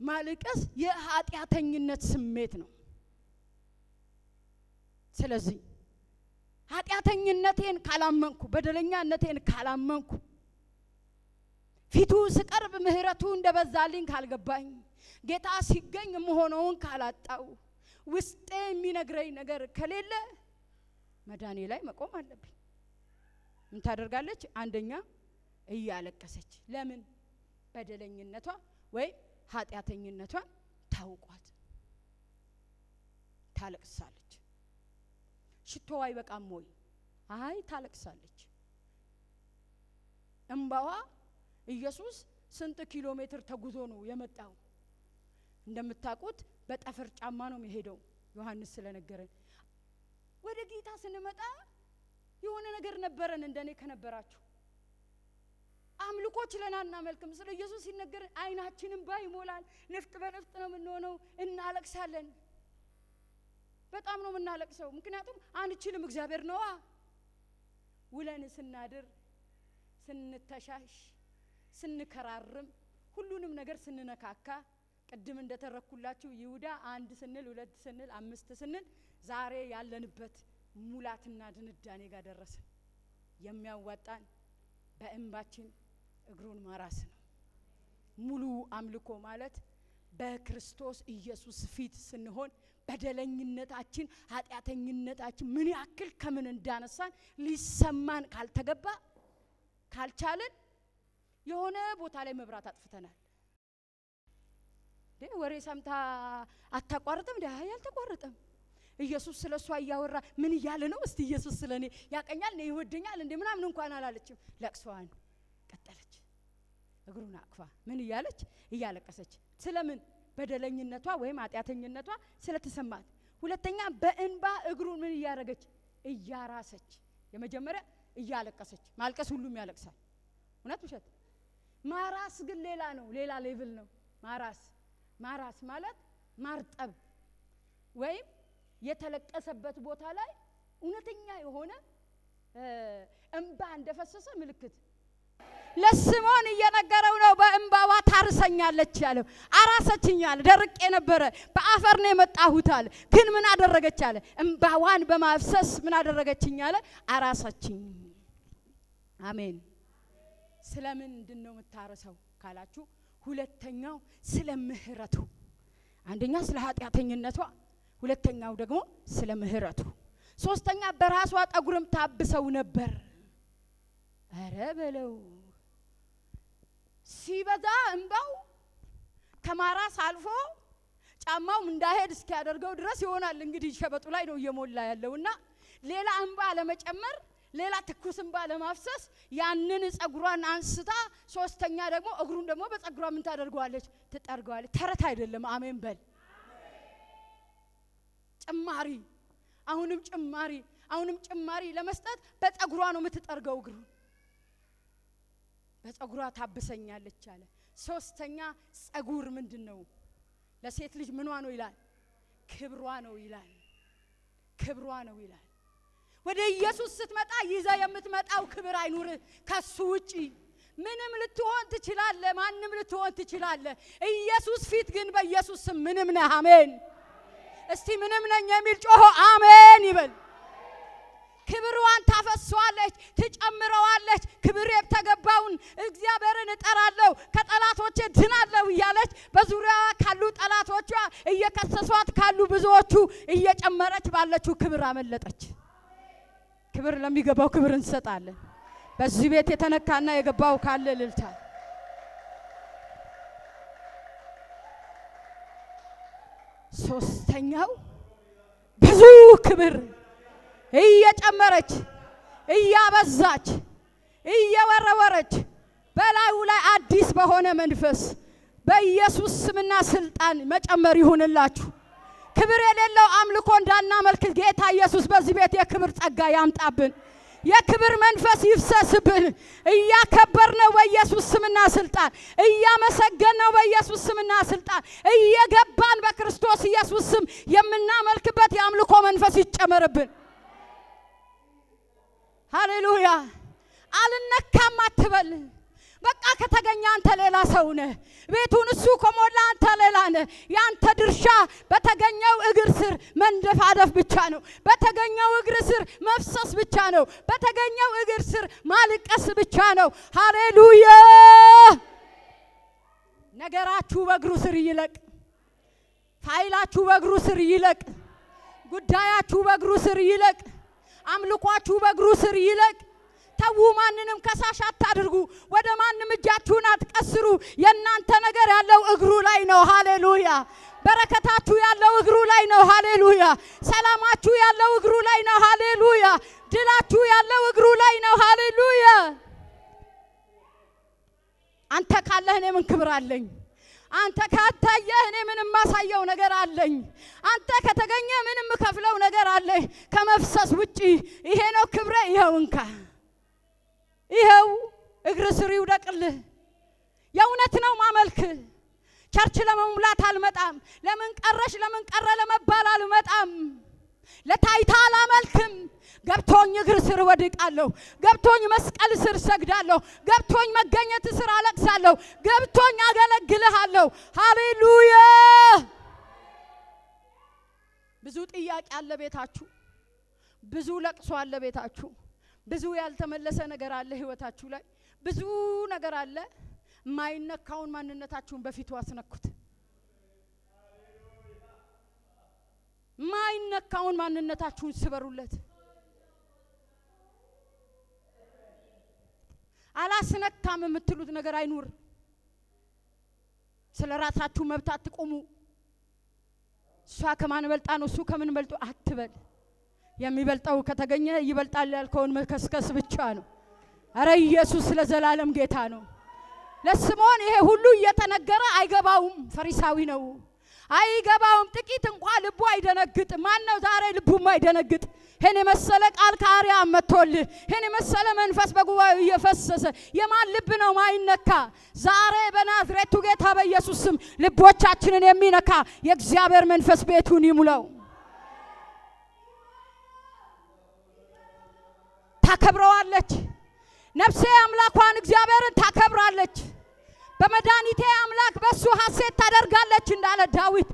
ማልቀስ የኃጢአተኝነት ስሜት ነው። ስለዚህ ኃጢአተኝነቴን ካላመንኩ በደለኛነቴን ካላመንኩ ፊቱ ስቀርብ ምህረቱ እንደበዛልኝ ካልገባኝ ጌታ ሲገኝ መሆኑን ካላጣው ውስጤ የሚነግረኝ ነገር ከሌለ መዳኔ ላይ መቆም አለብኝ። ምን ታደርጋለች? አንደኛ እያለቀሰች ለምን? በደለኝነቷ ወይ ኃጢአተኝነቷ ታውቋት ታለቅሳለች። ሽቶዋ አይበቃም ወይ? አይ ታለቅሳለች። እንባዋ ኢየሱስ ስንት ኪሎ ሜትር ተጉዞ ነው የመጣው? እንደምታውቁት በጠፍር ጫማ ነው የሚሄደው ዮሐንስ ስለነገረን። ወደ ጌታ ስንመጣ የሆነ ነገር ነበረን እንደኔ ከነበራችሁ አምልኮ ችለናና መልከም ስለ ኢየሱስ ሲነገር አይናችንን ባይሞላል ንፍጥ በንፍጥ ነው የምንሆነው። እናለቅሳለን። በጣም ነው የምናለቅሰው። ምክንያቱም አንችልም፣ እግዚአብሔር ነዋ። ውለን ስናድር ስንተሻሽ ስንከራርም ሁሉንም ነገር ስንነካካ ቅድም እንደተረኩላችሁ ይሁዳ 1 ስንል 2 ስንል 5 ስንል ዛሬ ያለንበት ሙላትና ድንዳኔ ጋር ደረሰን። የሚያዋጣን በእንባችን እግሩን ማራስ ነው። ሙሉ አምልኮ ማለት በክርስቶስ ኢየሱስ ፊት ስንሆን በደለኝነታችን ኃጢአተኝነታችን ምን ያክል ከምን እንዳነሳን ሊሰማን ካልተገባ ካልቻለን የሆነ ቦታ ላይ መብራት አጥፍተናል። ወሬ ሰምታ አታቋርጥም? አይ አልተቋረጠም። ኢየሱስ ስለሷ እያወራ ምን እያለ ነው? እስቲ ኢየሱስ ስለኔ ያቀኛል ነው ይወደኛል እንዴ ምናምን እንኳን አላለችም። ለቅሷን ቀጠለች። እግሩን አቅፋ ምን እያለች? እያለቀሰች። ስለምን? በደለኝነቷ ወይም ኃጢአተኝነቷ ስለተሰማት። ሁለተኛ በእንባ እግሩን ምን እያረገች? እያራሰች። የመጀመሪያ እያለቀሰች። ማልቀስ ሁሉም ያለቅሳል። እውነት ውሸት? ማራስ ግን ሌላ ነው፣ ሌላ ሌቭል ነው። ማራስ ማለት ማርጠብ ወይም የተለቀሰበት ቦታ ላይ እውነተኛ የሆነ እንባ እንደፈሰሰ ምልክት። ለስምዖን እየነገረው ነው። በእንባዋ ታርሰኛለች ያለው። አራሰችኝ አለ። ደርቄ ነበረ በአፈር ነው የመጣሁት አለ። ግን ምን አደረገች አለ? እንባዋን በማፍሰስ ምን አደረገችኝ አለ? አራሰችኝ። አሜን። ስለምን እንድነው የምታረሰው ካላችሁ፣ ሁለተኛው ስለ ምህረቱ። አንደኛ ስለ ኃጢአተኝነቷ፣ ሁለተኛው ደግሞ ስለ ምህረቱ። ሶስተኛ በራሷ ጠጉርም ታብሰው ነበር። አረ በለው ሲበዛ እንባው ከማራስ አልፎ ጫማው እንዳይሄድ እስኪያደርገው ድረስ ይሆናል። እንግዲህ ሸበጡ ላይ ነው እየሞላ ያለውና ሌላ እንባ ለመጨመር ሌላ ትኩስ እንባ ለማፍሰስ ያንን ጸጉሯን አንስታ፣ ሶስተኛ ደግሞ እግሩን ደግሞ በጸጉሯ ምን ታደርገዋለች? ትጠርገዋለች። ተረት አይደለም። አሜን በል። ጭማሪ አሁንም ጭማሪ ለመስጠት በጸጉሯ ነው የምትጠርገው እግሩን። በጸጉሯ ታብሰኛለች አለ። ሶስተኛ ጸጉር ምንድነው? ለሴት ልጅ ምኗ ነው ይላል? ክብሯ ነው ይላል። ክብሯ ነው ይላል። ወደ ኢየሱስ ስትመጣ ይዛ የምትመጣው ክብር አይኑር። ከሱ ውጪ ምንም ልትሆን ትችላለህ፣ ማንም ልትሆን ትችላለህ። ኢየሱስ ፊት ግን በኢየሱስ ስም ምንም ነህ። አሜን። እስቲ ምንም ነኝ የሚል ጮሆ አሜን ይበል። ክብሯን ታፈሷለች፣ ትጨምረዋለች። ክብር የተገባውን እግዚአብሔርን እጠራለሁ፣ ከጠላቶቼ ድናለሁ እያለች በዙሪያ ካሉ ጠላቶቿ እየከሰሷት ካሉ ብዙዎቹ እየጨመረች ባለችው ክብር አመለጠች። ክብር ለሚገባው ክብር እንሰጣለን። በዚህ ቤት የተነካና የገባው ካለ ልልታ። ሶስተኛው ብዙ ክብር እየጨመረች እያበዛች እየወረወረች በላዩ ላይ አዲስ በሆነ መንፈስ በኢየሱስ ስምና ስልጣን መጨመር ይሁንላችሁ። ክብር የሌለው አምልኮ እንዳናመልክ ጌታ ኢየሱስ በዚህ ቤት የክብር ጸጋ ያምጣብን። የክብር መንፈስ ይፍሰስብን። እያከበርነው በኢየሱስ ስምና ስልጣን፣ እያመሰገንነው በኢየሱስ ስምና ስልጣን፣ እየገባን በክርስቶስ ኢየሱስ ስም የምናመልክበት የአምልኮ መንፈስ ይጨመርብን። ሃሌሉያ። አልነካም አትበል። በቃ ከተገኘ አንተ ሌላ ሰው ነህ። ቤቱን እሱ ከሞላ አንተ ሌላ ነህ። ያንተ ድርሻ በተገኘው እግር ስር መንደፋደፍ ብቻ ነው። በተገኘው እግር ስር መፍሰስ ብቻ ነው። በተገኘው እግር ስር ማልቀስ ብቻ ነው። ሃሌሉያ። ነገራችሁ በእግሩ ስር ይለቅ። ፋይላችሁ በእግሩ ስር ይለቅ። ጉዳያችሁ በእግሩ ስር ይለቅ። አምልኳችሁ በእግሩ ስር ይለቅ። ተው፣ ማንንም ከሳሽ አታድርጉ። ወደ ማንም እጃችሁን አትቀስሩ። የእናንተ ነገር ያለው እግሩ ላይ ነው። ሃሌሉያ። በረከታችሁ ያለው እግሩ ላይ ነው። ሃሌሉያ። ሰላማችሁ ያለው እግሩ ላይ ነው። ሃሌሉያ። ድላችሁ ያለው እግሩ ላይ ነው። ሃሌሉያ። አንተ ካለህ እኔ ምን ክብር አለኝ? አንተ ካታየህ እኔ ምንም ማሳየው ነገር አለኝ? አንተ ከተገኘ ምንም ከፍለው ነገር አለኝ ከመፍሰስ ውጪ? ይሄ ነው ክብሬ። ይኸው እንካ፣ ይኸው እግር ስር ይውደቅልህ። የእውነት ነው ማመልክ። ቸርች ለመሙላት አልመጣም። ለምን ቀረሽ ለምን ቀረ ለመባል አልመጣም። ለታይታ አላመልክም። ገብቶኝ እግር ስር ወድቃለሁ። ገብቶኝ መስቀል ስር ሰግዳለሁ። ገብቶኝ መገኘት ስር አለቅሳለሁ። ገብቶኝ አገለግልሃለሁ። ሃሌሉያ። ብዙ ጥያቄ አለ ቤታችሁ። ብዙ ለቅሶ አለ ቤታችሁ። ብዙ ያልተመለሰ ነገር አለ ህይወታችሁ ላይ። ብዙ ነገር አለ። ማይነካውን ማንነታችሁን በፊቱ አስነኩት። ማይነካውን ማንነታችሁን ስበሩለት። አላስነካም የምትሉት ነገር አይኑር። ስለ ራሳችሁ መብት አትቆሙ። እሷ ከማን በልጣ ነው እሱ ከምን በልጦ አትበል። የሚበልጣው ከተገኘ ይበልጣል ያልከውን መከስከስ ብቻ ነው። አረ ኢየሱስ ለዘላለም ጌታ ነው። ለስምዖን ይሄ ሁሉ እየተነገረ አይገባውም። ፈሪሳዊ ነው፣ አይገባውም። ጥቂት እንኳን ልቡ አይደነግጥ። ማን ነው ዛሬ ልቡም አይደነግጥ? ይሄን የመሰለ ቃል ከአርያም መጥቶልህ፣ ይሄን የመሰለ መንፈስ በጉባኤው እየፈሰሰ የማን ልብ ነው ማይነካ? ዛሬ በናዝሬቱ ጌታ በኢየሱስ ስም ልቦቻችንን የሚነካ የእግዚአብሔር መንፈስ ቤቱን ይሙላው። ታከብረዋለች ነፍሴ አምላኳን እግዚአብሔርን ታከብራለች። በመድኃኒቴ አምላክ በሱ ሐሴት ታደርጋለች እንዳለ ዳዊት።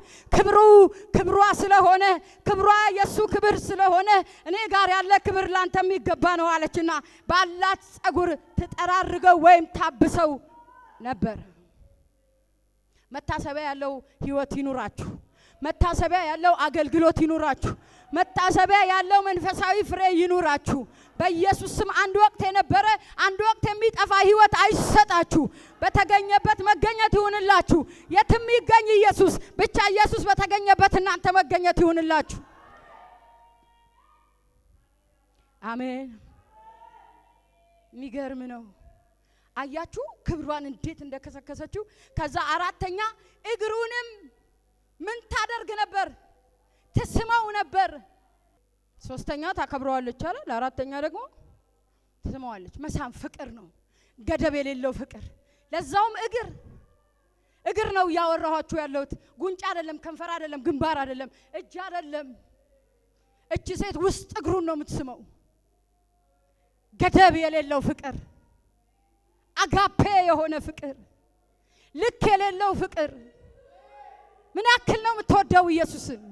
ክብሯ ስለሆነ ክብሯ የሱ ክብር ስለሆነ እኔ ጋር ያለ ክብር ላንተ የሚገባ ነው አለችና ባላት ጸጉር ተጠራርገው ወይም ታብሰው ነበር። መታሰቢያ ያለው ህይወት ይኑራችሁ። መታሰቢያ ያለው አገልግሎት ይኑራችሁ። መታሰቢያ ያለው መንፈሳዊ ፍሬ ይኑራችሁ። በኢየሱስ ስም አንድ ወቅት የነበረ አንድ ወቅት የሚጠፋ ህይወት አይሰጣችሁ። በተገኘበት መገኘት ይሁንላችሁ። የትም ይገኝ ኢየሱስ፣ ብቻ ኢየሱስ በተገኘበት እናንተ መገኘት ይሁንላችሁ። አሜን። የሚገርም ነው። አያችሁ ክብሯን እንዴት እንደከሰከሰችው። ከዛ አራተኛ እግሩንም ምን ታደርግ ነበር? ትስመው ነበር። ሶስተኛ ታከብረዋለች አለ። ለአራተኛ ደግሞ ትስመዋለች። መሳም ፍቅር ነው፣ ገደብ የሌለው ፍቅር። ለዛውም እግር ነው ያወራኋችሁ ያለሁት። ጉንጭ አይደለም፣ ከንፈር አይደለም፣ ግንባር አይደለም፣ እጅ አይደለም። እቺ ሴት ውስጥ እግሩን ነው የምትስመው። ገደብ የሌለው ፍቅር፣ አጋፔ የሆነ ፍቅር፣ ልክ የሌለው ፍቅር። ምን ያክል ነው የምትወደው ኢየሱስን?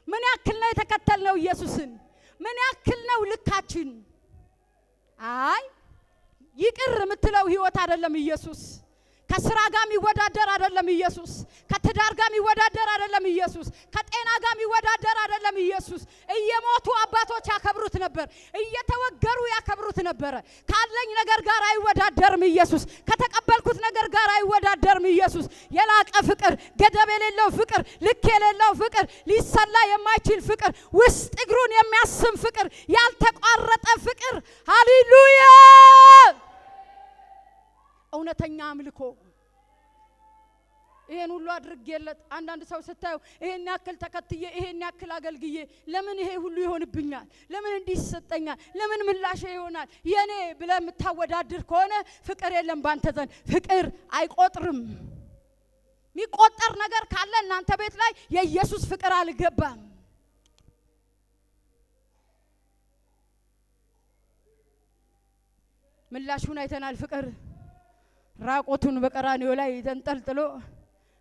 ምን ያክል ነው የተከተልነው ኢየሱስን? ምን ያክል ነው ልካችን? አይ ይቅር የምትለው ህይወት አይደለም ኢየሱስ። ከስራ ጋር የሚወዳደር አይደለም ኢየሱስ። ከትዳር ጋር የሚወዳደር አይደለም ኢየሱስ። ከጤና ጋር የሚወዳደር አይደለም ኢየሱስ። እየሞቱ አባቶች ያከብሩት ነበር፣ እየተወገሩ ያከብሩት ነበር። ካለኝ ነገር ጋር አይወዳደርም ኢየሱስ። ከተቀበልኩት ነገር ጋር አይወዳደርም ኢየሱስ። የላቀ ፍቅር፣ ገደብ የሌለው ፍቅር፣ ልክ የሌለው ፍቅር፣ ሊሰላ የማይችል ፍቅር፣ ውስጥ እግሩን የሚያስም ፍቅር፣ ያልተቋረጠ ፍቅር። ሃሌሉያ! እውነተኛ አምልኮ። ይሄን ሁሉ አድርጌለት አንዳንድ ሰው ስታዩ ይሄን ያክል ተከትዬ ይሄን ያክል አገልግዬ ለምን ይሄ ሁሉ ይሆንብኛል? ለምን እንዲህ ይሰጠኛል? ለምን ምላሽ ይሆናል የኔ ብለህ የምታወዳድር ከሆነ ፍቅር የለም ባንተ ዘንድ። ፍቅር አይቆጥርም። የሚቆጠር ነገር ካለ እናንተ ቤት ላይ የኢየሱስ ፍቅር አልገባም። ምላሹን አይተናል። ፍቅር ራቆቱን በቀራንዮ ላይ ተንጠልጥሎ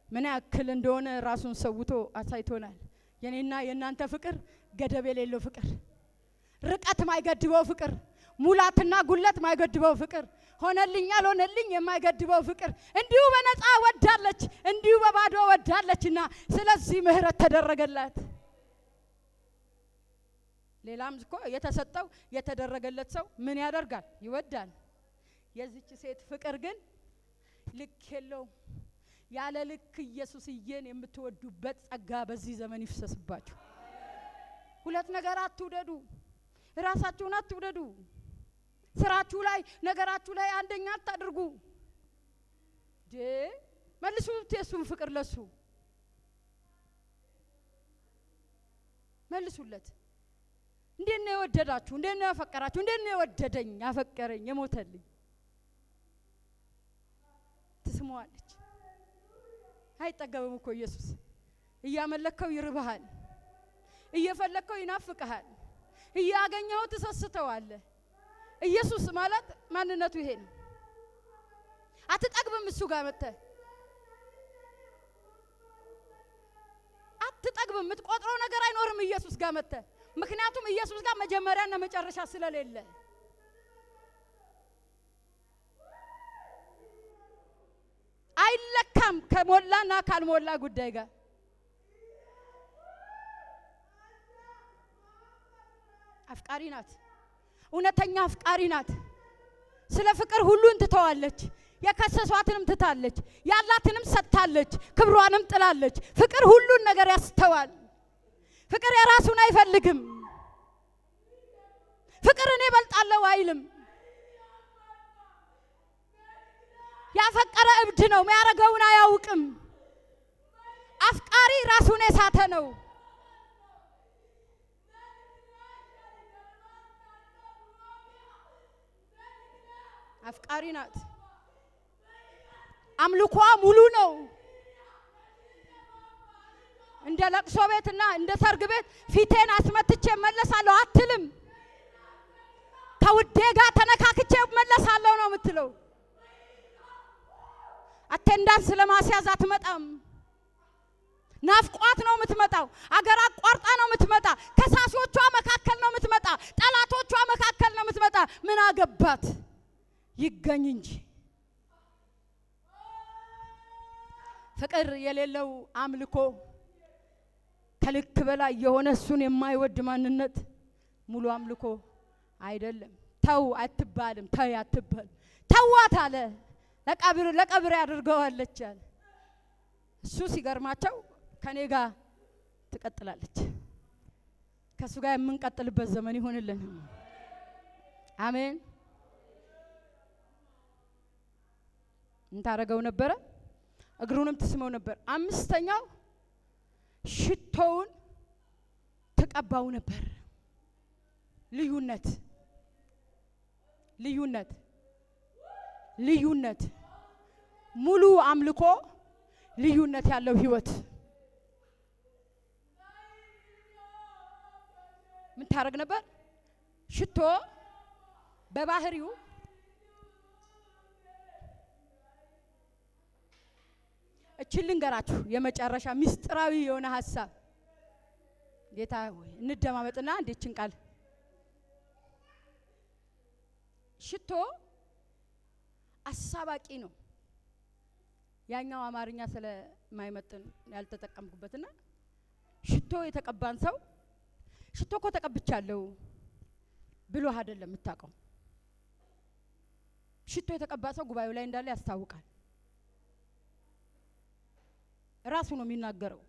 ምን ያክል እንደሆነ ራሱን ሰውቶ አሳይቶናል። የኔና የእናንተ ፍቅር ገደብ የሌለው ፍቅር፣ ርቀት ማይገድበው ፍቅር፣ ሙላትና ጉለት ማይገድበው ፍቅር፣ ሆነልኝ ያልሆነልኝ የማይገድበው ፍቅር፣ እንዲሁ በነፃ ወዳለች፣ እንዲሁ በባዶ ወዳለችና ስለዚህ ምህረት ተደረገላት። ሌላም እኮ የተሰጠው የተደረገለት ሰው ምን ያደርጋል? ይወዳል። የዚች ሴት ፍቅር ግን ልክ የለው። ያለ ልክ ኢየሱስዬን የምትወዱበት ጸጋ በዚህ ዘመን ይፍሰስባችሁ። ሁለት ነገር አትውደዱ። ራሳችሁን አትውደዱ። ስራችሁ ላይ ነገራችሁ ላይ አንደኛ አታድርጉ። መልሱት የሱን ፍቅር ለሱ መልሱለት። እንዴት ነው የወደዳችሁ? እንዴት ነው ያፈቀራችሁ? እንዴት ነው የወደደኝ ያፈቀረኝ የሞተልኝ? ትስመዋለች። አይጠገብም እኮ ኢየሱስ። እያመለከው ይርብሃል፣ እየፈለከው ይናፍቅሃል፣ እያገኘው ትሰስተዋለህ። ኢየሱስ ማለት ማንነቱ ይሄ ነው። አትጠግብም። እሱ ጋር መጥተህ አትጠግብም። የምትቆጥረው ነገር አይኖርም ኢየሱስ ጋር መጥተህ። ምክንያቱም ኢየሱስ ጋር መጀመሪያና መጨረሻ ስለሌለ አይለካም ከሞላና ካልሞላ ጉዳይ ጋር። አፍቃሪ ናት፣ እውነተኛ አፍቃሪ ናት። ስለ ፍቅር ሁሉን ትተዋለች። የከሰሷትንም ትታለች፣ ያላትንም ሰጥታለች፣ ክብሯንም ጥላለች። ፍቅር ሁሉን ነገር ያስተዋል። ፍቅር የራሱን አይፈልግም። ፍቅር እኔ እበልጣለሁ አይልም። ያፈቀረ እብድ ነው፣ የሚያረገውን አያውቅም። አፍቃሪ ራሱን የሳተ ነው። አፍቃሪ ናት። አምልኳ ሙሉ ነው። እንደ ለቅሶ ቤትና እንደ ሰርግ ቤት ፊቴን አስመትቼ መለሳለሁ አትልም። ከውዴ ጋር ተነካክቼ መለሳለሁ ነው የምትለው። አቴንዳንስ ለማስያዝ አትመጣም። ናፍቋት ነው የምትመጣው። አገር አቋርጣ ነው የምትመጣ። ከሳሾቿ መካከል ነው የምትመጣ። ጠላቶቿ መካከል ነው የምትመጣ። ምን አገባት? ይገኝ እንጂ። ፍቅር የሌለው አምልኮ፣ ከልክ በላይ የሆነ እሱን የማይወድ ማንነት ሙሉ አምልኮ አይደለም። ተው አትባልም። ተይ አትባል። ተዋት አለ። ለቀብር ያድርገዋለች አለ። እሱ ሲገርማቸው ከኔ ጋር ትቀጥላለች። ከሱ ጋር የምንቀጥልበት ዘመን ይሆንልን። አሜን። እንታረገው ነበረ፣ እግሩንም ትስመው ነበር። አምስተኛው ሽቶውን ተቀባው ነበር። ልዩነት ልዩነት ልዩነት ሙሉ አምልኮ ልዩነት ያለው ህይወት። ምን ታረግ ነበር? ሽቶ በባህሪው እቺን ልንገራችሁ የመጨረሻ ሚስጥራዊ የሆነ ሐሳብ። ጌታ ሆይ እንደማመጥና እንዴችን ቃል ሽቶ አሳባቂ ነው። ያኛው አማርኛ ስለማይመጥን ያልተጠቀምኩበትና ሽቶ የተቀባን ሰው ሽቶ እኮ ተቀብቻለሁ ብሎ አይደለም የምታውቀው። ሽቶ የተቀባ ሰው ጉባኤው ላይ እንዳለ ያስታውቃል። ራሱ ነው የሚናገረው።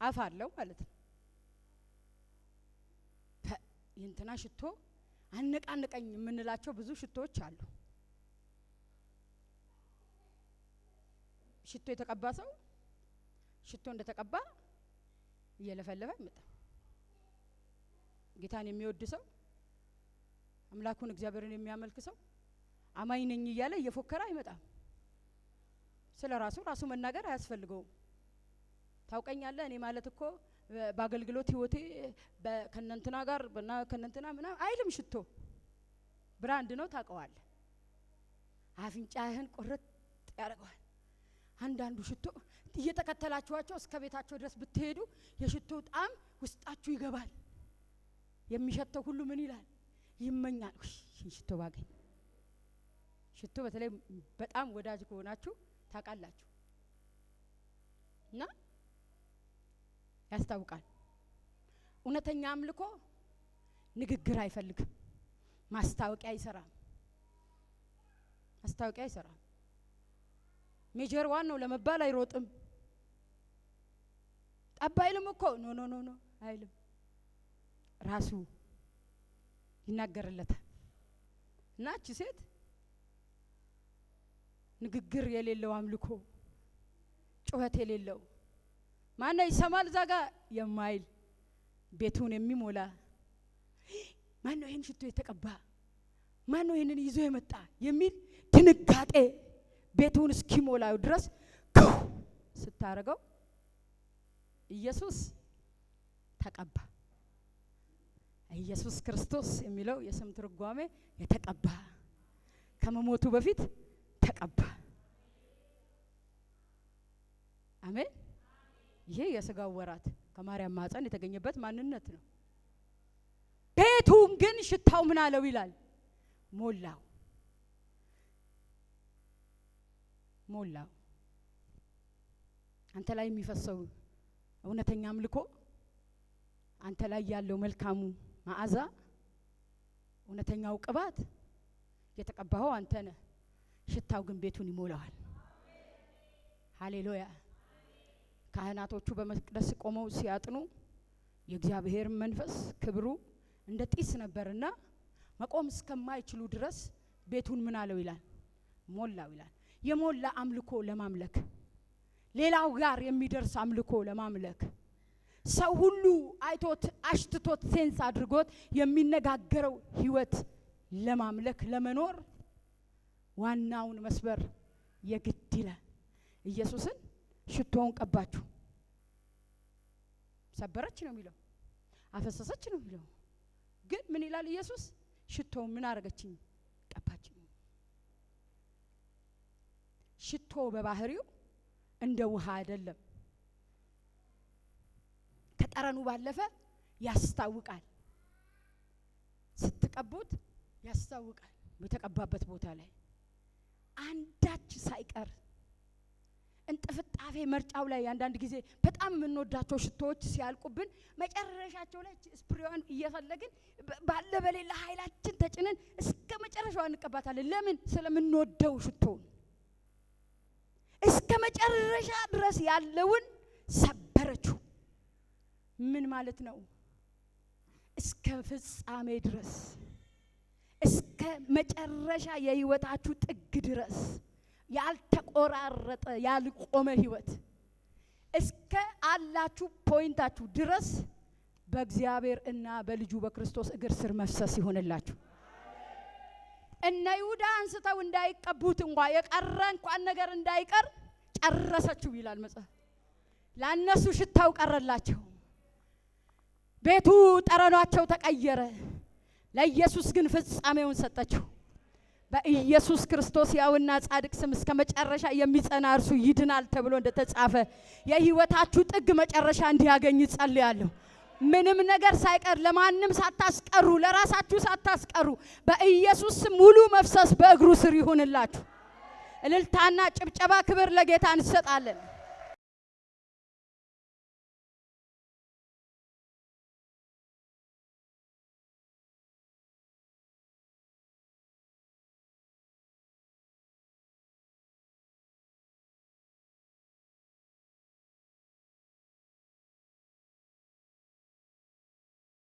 አፍ አለው ማለት ነው። እንትና ሽቶ አነቃነቀኝ የምንላቸው ብዙ ሽቶዎች አሉ። ሽቶ የተቀባ ሰው ሽቶ እንደተቀባ እየለፈለፈ ይመጣ። ጌታን የሚወድ ሰው አምላኩን እግዚአብሔርን የሚያመልክ ሰው አማኝ ነኝ እያለ እየፎከረ አይመጣም። ስለራሱ ራሱ መናገር አያስፈልገውም። ታውቀኛለህ እኔ ማለት እኮ በአገልግሎት ህይወቴ ከነንትና ጋር በና ከነንትና ምና አይልም። ሽቶ ብራንድ ነው ታውቀዋለህ። አፍንጫህን ቁርጥ ያደርገዋል። አንዳንዱ ሽቶ እየተከተላችኋቸው እስከ ቤታቸው ድረስ ብትሄዱ የሽቶ ጣዕም ውስጣችሁ ይገባል። የሚሸተው ሁሉ ምን ይላል? ይመኛል። ሽቶ ባገኝ። ሽቶ በተለይ በጣም ወዳጅ ከሆናችሁ ታውቃላችሁ እና ያስታውቃል። እውነተኛ አምልኮ ንግግር አይፈልግም። ማስታወቂያ አይሰራም። ማስታወቂያ አይሰራም። ሜጀር ዋን ነው ለመባል አይሮጥም። ጠባይልም እኮ ኖ አይልም። ራሱ ይናገርለታል። እና እቺ ሴት ንግግር የሌለው አምልኮ፣ ጩኸት የሌለው ማነው ይሰማል ዛጋ የማይል ቤቱን የሚሞላ ማነው ይሄን ሽቶ የተቀባ ማነው ይሄንን ይዞ የመጣ የሚል ድንጋጤ ቤቱን እስኪሞላው ድረስ ስታረገው ኢየሱስ ተቀባ። ኢየሱስ ክርስቶስ የሚለው የስም ትርጓሜ የተቀባ፣ ከመሞቱ በፊት ተቀባ። አሜን። ይሄ የሥጋው ወራት ከማርያም ማህፀን የተገኘበት ማንነት ነው። ቤቱም ግን ሽታው ምን አለው ይላል? ሞላው። ሞላው። አንተ ላይ የሚፈሰው እውነተኛ አምልኮ፣ አንተ ላይ ያለው መልካሙ መዓዛ፣ እውነተኛው ቅባት የተቀባኸው አንተ ነህ። ሽታው ግን ቤቱን ይሞላዋል። ሃሌሉያ። ካህናቶቹ በመቅደስ ቆመው ሲያጥኑ የእግዚአብሔር መንፈስ ክብሩ እንደ ጢስ ነበርና መቆም እስከማይችሉ ድረስ ቤቱን ምን አለው ይላል? ሞላው ይላል። የሞላ አምልኮ ለማምለክ፣ ሌላው ጋር የሚደርስ አምልኮ ለማምለክ፣ ሰው ሁሉ አይቶት አሽትቶት ሴንስ አድርጎት የሚነጋገረው ህይወት ለማምለክ ለመኖር ዋናውን መስበር የግድ ይላል። ኢየሱስን ሽቶውን ቀባችሁ። ሰበረች ነው የሚለው፣ አፈሰሰች ነው የሚለው። ግን ምን ይላል ኢየሱስ? ሽቶውን ምን አረገችኝ? ቀባችኝ። ሽቶ በባህሪው እንደ ውሃ አይደለም። ከጠረኑ ባለፈ ያስታውቃል። ስትቀቡት ያስታውቃል። በተቀባበት ቦታ ላይ አንዳች ሳይቀር እንጥፍጣፌ መርጫው ላይ አንዳንድ ጊዜ በጣም የምንወዳቸው ሽቶዎች ሲያልቁብን መጨረሻቸው ላይ ስፕሪዋን እየፈለግን ባለ በሌላ ኃይላችን ተጭነን እስከ መጨረሻው እንቀባታለን። ለምን? ስለምንወደው ሽቶውን እስከ መጨረሻ ድረስ ያለውን ሰበረችው። ምን ማለት ነው? እስከ ፍጻሜ ድረስ፣ እስከ መጨረሻ የህይወታችሁ ጥግ ድረስ ያልተቆራረጠ ያልቆመ ህይወት እስከ አላችሁ ፖይንታችሁ ድረስ በእግዚአብሔር እና በልጁ በክርስቶስ እግር ስር መፍሰስ ይሆንላችሁ። እነ ይሁዳ አንስተው እንዳይቀቡት እንኳን የቀረ እንኳን ነገር እንዳይቀር ጨረሰችው ይላል መጽሐፍ። ለነሱ ሽታው ቀረላቸው። ቤቱ ጠረኗቸው ተቀየረ። ለኢየሱስ ግን ፍጻሜውን ሰጠችው። በኢየሱስ ክርስቶስ ያውና ጻድቅ ስም እስከ መጨረሻ የሚጸና እርሱ ይድናል ተብሎ እንደተጻፈ የህይወታችሁ ጥግ መጨረሻ እንዲያገኝ ጸልያለሁ። ምንም ነገር ሳይቀር ለማንም ሳታስቀሩ ለራሳችሁ ሳታስቀሩ በኢየሱስ ሙሉ መፍሰስ በእግሩ ስር ይሁንላችሁ። እልልታና ጭብጨባ ክብር ለጌታ እንሰጣለን።